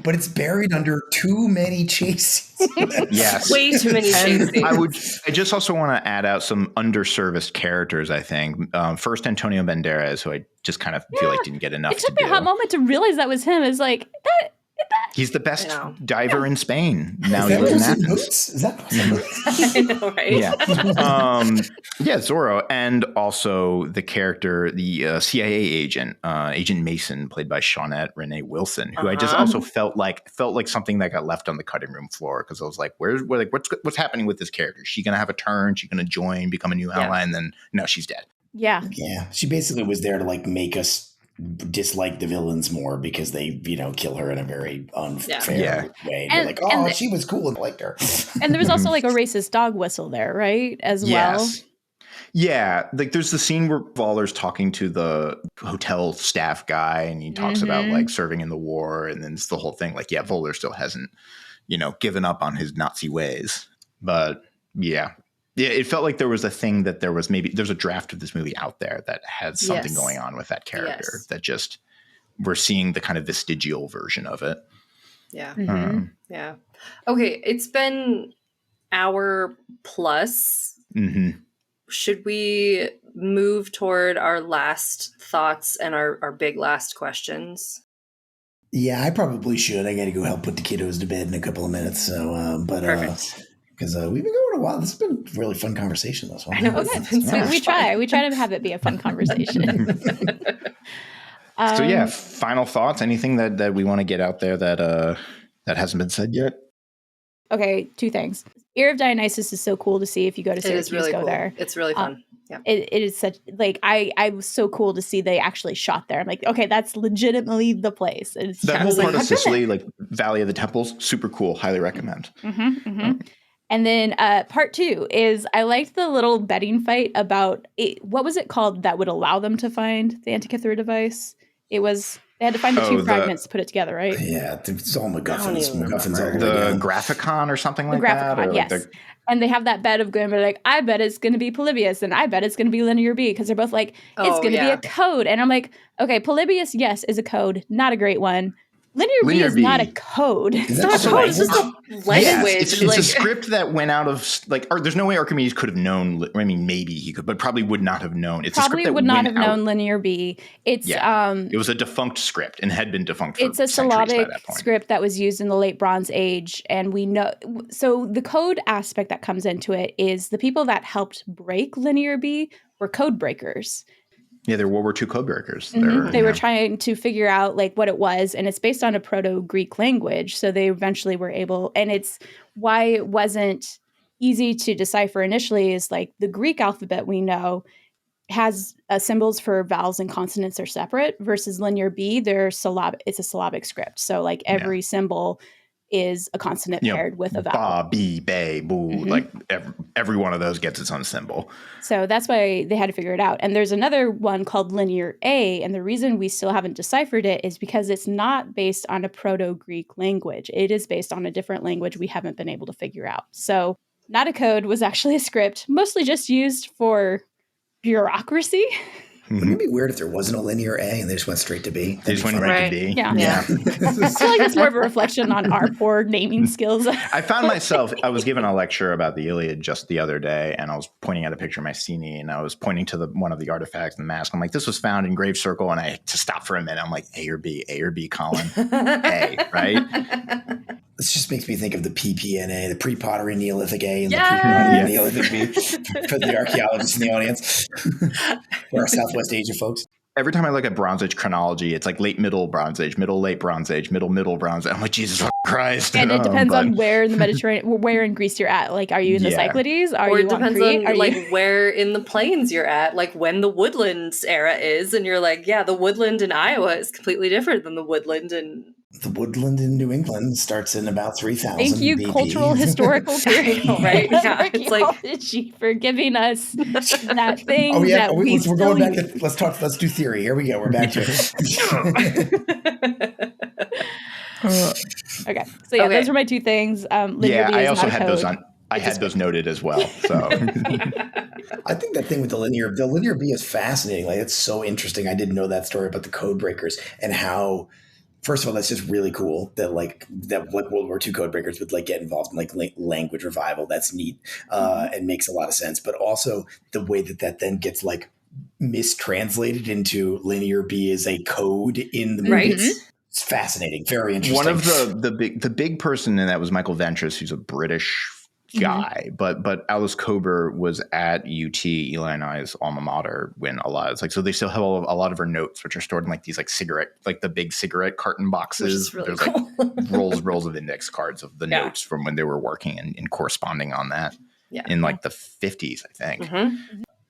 But it's buried under too many chases. Yes. Way too many chases. I just also want to add out some underserviced characters, I think. First, Antonio Banderas, who I just kind of feel like didn't get enough to do. It took me a hot moment to realize that was him. It's like, he's the best diver in Spain. Now he lives in Athens. Is that Boots? I know, right? Yeah. Zorro, and also the character, the CIA agent, Agent Mason, played by Shawnette Renee Wilson, who I just also felt like something that got left on the cutting room floor because I was like, what's happening with this character? Is she gonna have a turn? Is she gonna join, become a new ally, and then no, she's dead. Yeah. She basically was there to make us dislike the villains more because they, kill her in a very unfair way. And you're like, she was cool and liked her. And there was also a racist dog whistle there, right? As well. Yeah. There's the scene where Voller's talking to the hotel staff guy and he talks about serving in the war. And then it's the whole thing Voller still hasn't, given up on his Nazi ways. But yeah, it felt like there was a thing that there's a draft of this movie out there that has something going on with that character that just we're seeing the kind of vestigial version of it. Yeah. Yeah. Okay. It's been hour plus. Should we move toward our last thoughts and our big last questions? Yeah, I probably should. I got to go help put the kiddos to bed in a couple of minutes. So, Perfect. Because we've been going a while. This has been a really fun conversation. This one. I know. We try to have it be a fun conversation. So final thoughts. Anything that we want to get out there that hasn't been said yet? Okay, two things. Ear of Dionysus is so cool to see. If you go to Syracuse, it is really go cool. there. It's really fun. Yeah, it is such I was so cool to see they actually shot there. I'm like, okay, that's legitimately the place. It's that whole part of Sicily, Valley of the Temples, super cool. Highly recommend. And then part two is I liked the little betting fight about what was it called that would allow them to find the Antikythera device? It was they had to find the two fragments to put it together, right? Yeah, it's all MacGuffins. The Graphicon or something like that? The Graphicon, yes. And they have that bet of going, I bet it's going to be Polybius, and I bet it's going to be Linear B, because they're both like, it's going to be a code. And I'm like, okay, Polybius, yes, is a code. Not a great one. Linear B is not a code. It's not a code. It's just a language. Yes, it's a script that went out of there's no way Archimedes could have known. I mean, maybe he could, but probably would not have known. It's probably a script that would not have known Linear B. It's it was a defunct script and had been defunct. For it's a syllabic script that was used in the late Bronze Age, and we know. So the code aspect that comes into it is the people that helped break Linear B were code breakers. Yeah, they're World War II code breakers. They were trying to figure out what it was, and it's based on a Proto-Greek language. So they eventually were able, and it's why it wasn't easy to decipher initially is like the Greek alphabet we know has symbols for vowels and consonants are separate versus linear B, it's a syllabic script. So like every symbol is a consonant paired with a vowel. Ba, be, bay, boo. Like every one of those gets its own symbol. So that's why they had to figure it out. And there's another one called linear A. And the reason we still haven't deciphered it is because it's not based on a Proto-Greek language. It is based on a different language we haven't been able to figure out. So not a code was actually a script, mostly just used for bureaucracy. Wouldn't it be weird if there wasn't a linear A and they just went straight to B? They just went right to B. Yeah. I feel like it's more of a reflection on our poor naming skills. I found myself, I was given a lecture about the Iliad just the other day, and I was pointing at a picture of Mycenae, and I was pointing to one of the artifacts in the mask. I'm like, this was found in Grave Circle, and I had to stop for a minute. I'm like, A or B, Colin? A, right? This just makes me think of the PPNA, the pre-pottery Neolithic A and the pre-pottery Neolithic B for the archaeologists in the audience, for our Southwest Asia folks. Every time I look at Bronze Age chronology, it's like late Middle Bronze Age, Middle Late Bronze Age, Middle Bronze Age. I'm like, Jesus Christ. And it depends on where in the Mediterranean, where in Greece you're at. Like, are you in the Cyclades? Or it depends on where in the plains you're at, like when the woodlands era is. And you're like, the woodland in Iowa is completely different than the woodland in... The woodland in New England starts in about 3000 Thank you, BP. cultural historical period, right? Yeah, it's like for giving us that thing. Oh yeah, that we're going back to let's do theory. Here we go. We're back to it. Okay, so those are my two things. I also had those on. I had those noted as well. So I think that thing with the linear B is fascinating. Like, it's so interesting. I didn't know that story about the code breakers and how. First of all, that's just really cool that World War II code breakers would get involved in language revival. That's neat and makes a lot of sense. But also the way that then gets mistranslated into linear B as a code in the movies. It's fascinating, very interesting. One of the big person in that was Michael Ventris, who's a British guy, but Alice Kober was at UT, Eli and I's alma mater, when alive. It's so they still have a lot of her notes, which are stored in these cigarette, the big cigarette carton boxes. Really There's cool. rolls of index cards of the notes from when they were working and corresponding on that in the 50s, I think.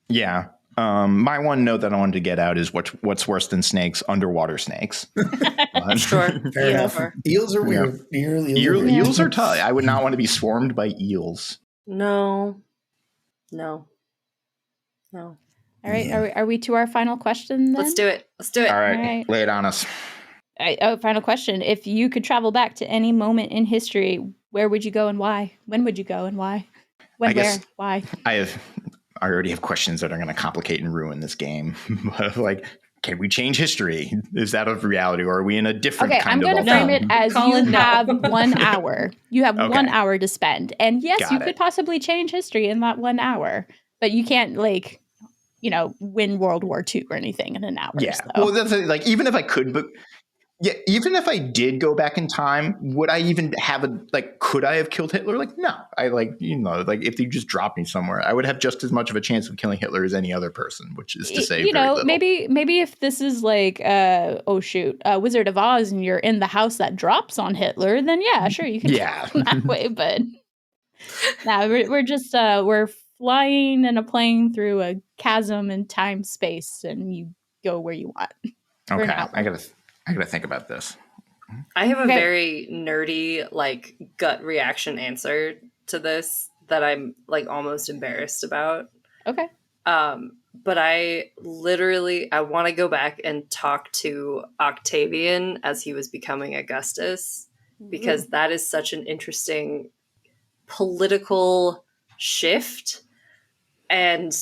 Yeah. My one note that I wanted to get out is what's worse than snakes? Underwater snakes. Sure. Fair enough. Eels are weird. Eels are tough. I would not want to be swarmed by eels. No. All right. Are we to our final question then? Let's do it. All right. Lay it on us. Final question. If you could travel back to any moment in history, where would you go and why? When would you go and why? Why? I already have questions that are going to complicate and ruin this game. Can we change history? Is that a reality, or are we in a different kind of... I'm going to frame it as have 1 hour. You have 1 hour to spend. And yes, you could possibly change history in that 1 hour, but you can't win World War II or anything in an hour. Yeah. So. Well, that's even if I could, but even if I did go back in time, would I even have could I have killed Hitler? No. If they just dropped me somewhere, I would have just as much of a chance of killing Hitler as any other person, which is to say, very little. maybe if this is Wizard of Oz and you're in the house that drops on Hitler, then sure, you can kill him that way. But we're just we're flying in a plane through a chasm in time space, and you go where you want. Okay, I gotta think about this. I have a very nerdy, gut reaction answer to this that I'm almost embarrassed about. Okay. But I want to go back and talk to Octavian as he was becoming Augustus, because that is such an interesting political shift. And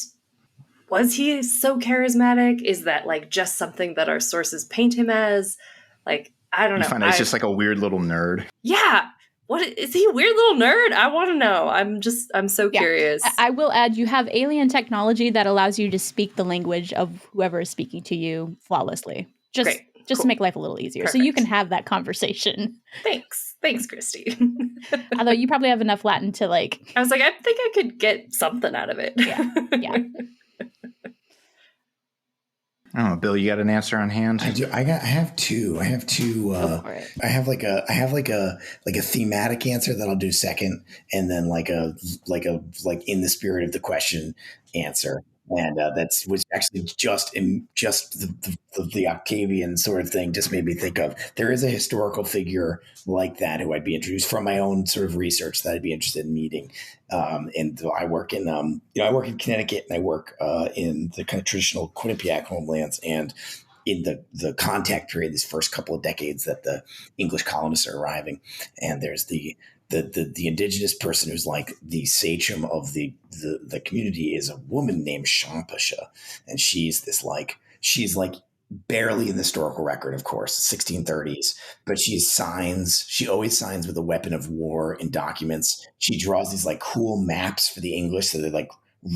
was he so charismatic? Is that just something that our sources paint him as? I don't know. You find he's just a weird little nerd. Yeah. What is he? A weird little nerd? I want to know. I'm so curious. I will add, you have alien technology that allows you to speak the language of whoever is speaking to you flawlessly. Just to make life a little easier. Perfect. So you can have that conversation. Thanks, Christy. Although you probably have enough Latin to I was I think I could get something out of it. Yeah. Oh, Bill, you got an answer on hand? I do. I have two. I have like a thematic answer that I'll do second, and then like in the spirit of the question answer. And that's was actually just the Octavian sort of thing just made me think of. There is a historical figure like that who I'd be introduced from my own sort of research that I'd be interested in meeting. And I work in I work in Connecticut, and I work in the kind of traditional Quinnipiac homelands, and in the contact period, these first couple of decades that the English colonists are arriving, and there's the indigenous person who's like the sachem of the community is a woman named Shampasha. And she's barely in the historical record, of course, 1630s, but she always signs with a weapon of war in documents. She draws these like cool maps for the English. So they're like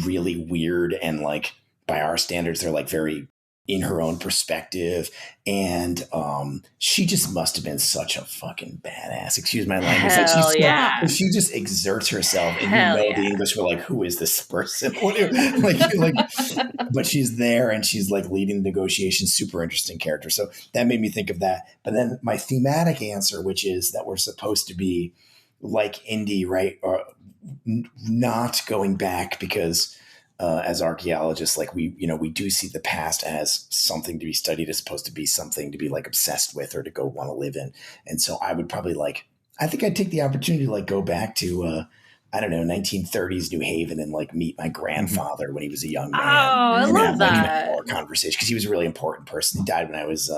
really weird. And like by our standards, they're like very in her own perspective. And she just must have been such a fucking badass. Excuse my language. Hell yeah. She just exerts herself, and the English were like, who is this person? But she's there, and she's like leading negotiations. Super interesting character. So that made me think of that. But then my thematic answer, which is that we're supposed to be like Indy, right? Or not going back, because as archaeologists, like we do see the past as something to be studied, as opposed to be something to be like obsessed with or to go want to live in. And so I would probably I think I'd take the opportunity to like go back to, 1930s New Haven and like meet my grandfather when he was a young man. Oh, I love that. More conversation, because he was a really important person. He died when I was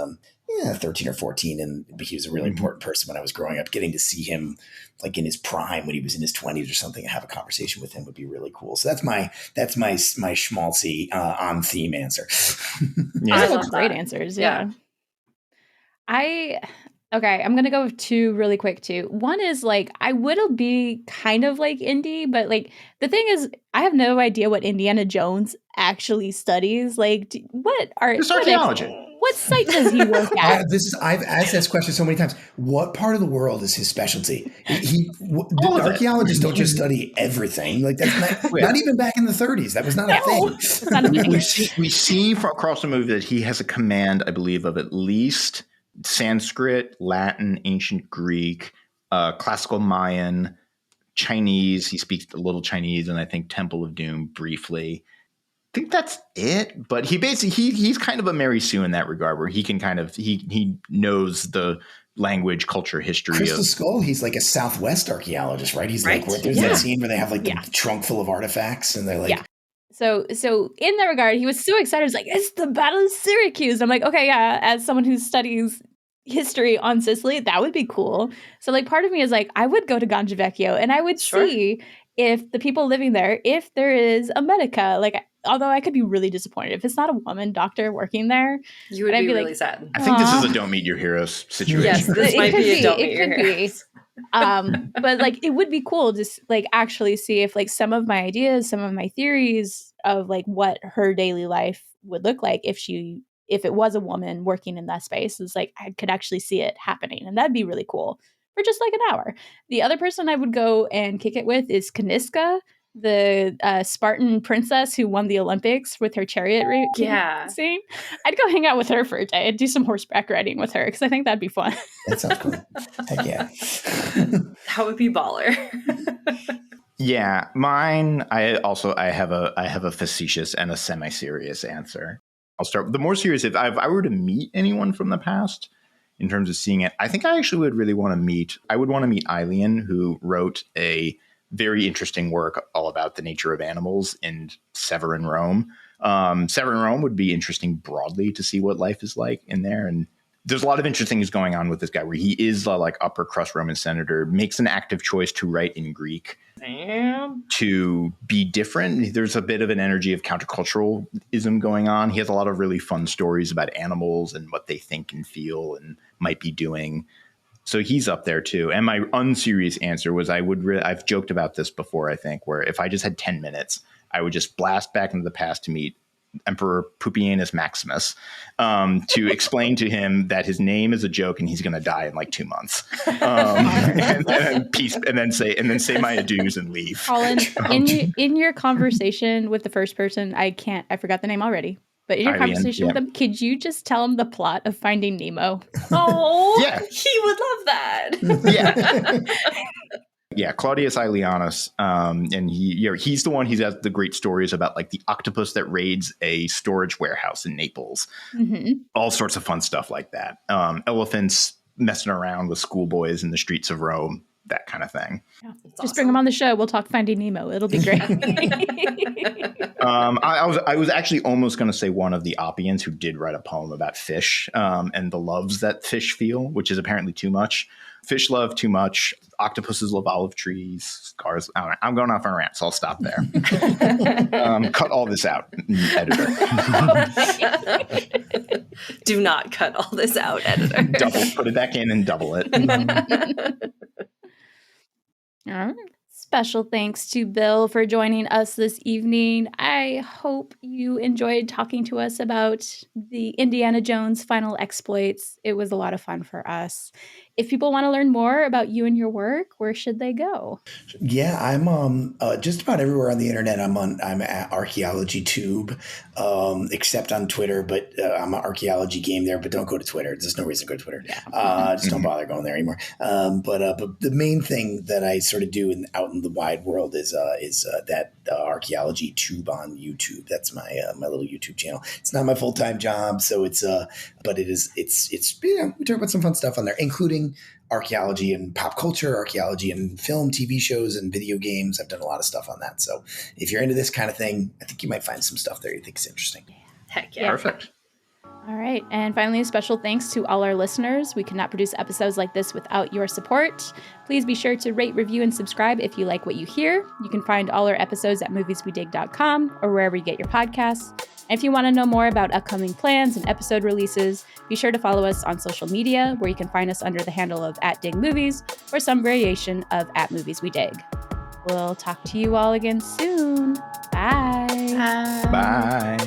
13 or 14, and he was a really important person when I was growing up. Getting to see him like in his prime when he was in his 20s or something and have a conversation with him would be really cool. So that's my schmaltzy on theme answer. Yeah, those are great answers. Yeah. I'm going to go with two really quick too. One is like, I would be kind of like Indy, but like the thing is, I have no idea what Indiana Jones actually studies. Like, It's archaeology. What site does he work at? I've asked this question so many times. What part of the world is his specialty? Archaeologists don't just study everything. Like that's not even back in the 30s. That was not a thing. We see from across the movie that he has a command, I believe, of at least Sanskrit, Latin, ancient Greek, classical Mayan, Chinese. He speaks a little Chinese, and I think Temple of Doom briefly. I think that's it, but he's kind of a Mary Sue in that regard, where he can kind of he knows the language, culture, history. Crystal Skull, he's like a Southwest archaeologist, right? He's like, there's that scene where they have like the trunk full of artifacts, and they're like, So in that regard, he was so excited. He's like, it's the Battle of Syracuse. I'm like, okay, yeah. As someone who studies history on Sicily, that would be cool. So like, part of me is like, I would go to Ganjavecchio, and I would see if the people living there, if there is a medica, like. Although I could be really disappointed if it's not a woman doctor working there. You would be really sad. I think this is a don't meet your heroes situation. Yes, this might be a don't meet your heroes. But like, it would be cool to like actually see if like some of my ideas, some of my theories of like what her daily life would look like if it was a woman working in that space, is like I could actually see it happening, and that'd be really cool for just like an hour. The other person I would go and kick it with is Kaniska, the Spartan princess who won the Olympics with her chariot scene. I'd go hang out with her for a day. I'd do some horseback riding with her, because I think that'd be fun. That sounds cool. Heck yeah. That would be baller. Yeah, mine. I have a facetious and a semi-serious answer. I'll start with the more serious. If I were to meet anyone from the past, in terms of seeing it, I think I actually would really want to meet. I would want to meet Eileen, who wrote a very interesting work all about the nature of animals in Severan Rome. Severan Rome would be interesting broadly to see what life is like in there. And there's a lot of interesting things going on with this guy, where he is a like upper crust Roman senator, makes an active choice to write in Greek. To be different. There's a bit of an energy of counterculturalism going on. He has a lot of really fun stories about animals and what they think and feel and might be doing. So he's up there too. And my unserious answer was I've joked about this before, I think, where if I just had 10 minutes, I would just blast back into the past to meet Emperor Pupienus Maximus, to explain to him that his name is a joke and he's going to die in like 2 months. And then say my adieus and leave. Colin, in your conversation with the first person, I forgot the name already. But in your Ian, conversation with him, could you just tell him the plot of Finding Nemo? Oh, Yeah. he would love that. Yeah. Yeah, Claudius Aelianus, and he's the one. He's got the great stories about like the octopus that raids a storage warehouse in Naples. All sorts of fun stuff like that. Elephants messing around with schoolboys in the streets of Rome, that kind of thing. Yeah. Just bring him on the show. We'll talk Finding Nemo. It'll be great. I was actually almost going to say one of the Oppians who did write a poem about fish and the loves that fish feel, which is apparently too much. Fish love too much. Octopuses love olive trees. Scars. I'm going off on a rant, so I'll stop there. Cut all this out, editor. Do not cut all this out, editor. Put it back in and double it. All right. Special thanks to Bill for joining us this evening. I hope you enjoyed talking to us about the Indiana Jones final exploits. It was a lot of fun for us. If people want to learn more about you and your work, where should they go? Yeah, I'm just about everywhere on the internet. I'm at Archaeology Tube, except on Twitter. But I'm an archaeology game there. But don't go to Twitter. There's no reason to go to Twitter. Just don't bother going there anymore. But the main thing that I sort of do out in the wide world is that Archaeology Tube on YouTube. That's my little YouTube channel. It's not my full-time job, so it's but it's we talk about some fun stuff on there, including archaeology and pop culture, archaeology and film, TV shows, and video games. I've done a lot of stuff on that. So if you're into this kind of thing, I think you might find some stuff there you think is interesting. Heck yeah. Perfect. All right. And finally, a special thanks to all our listeners. We could not produce episodes like this without your support. Please be sure to rate, review, and subscribe if you like what you hear. You can find all our episodes at movieswedig.com or wherever you get your podcasts. And if you want to know more about upcoming plans and episode releases, be sure to follow us on social media, where you can find us under the handle of @DigMovies or some variation of @MoviesWeDig. We'll talk to you all again soon. Bye. Bye.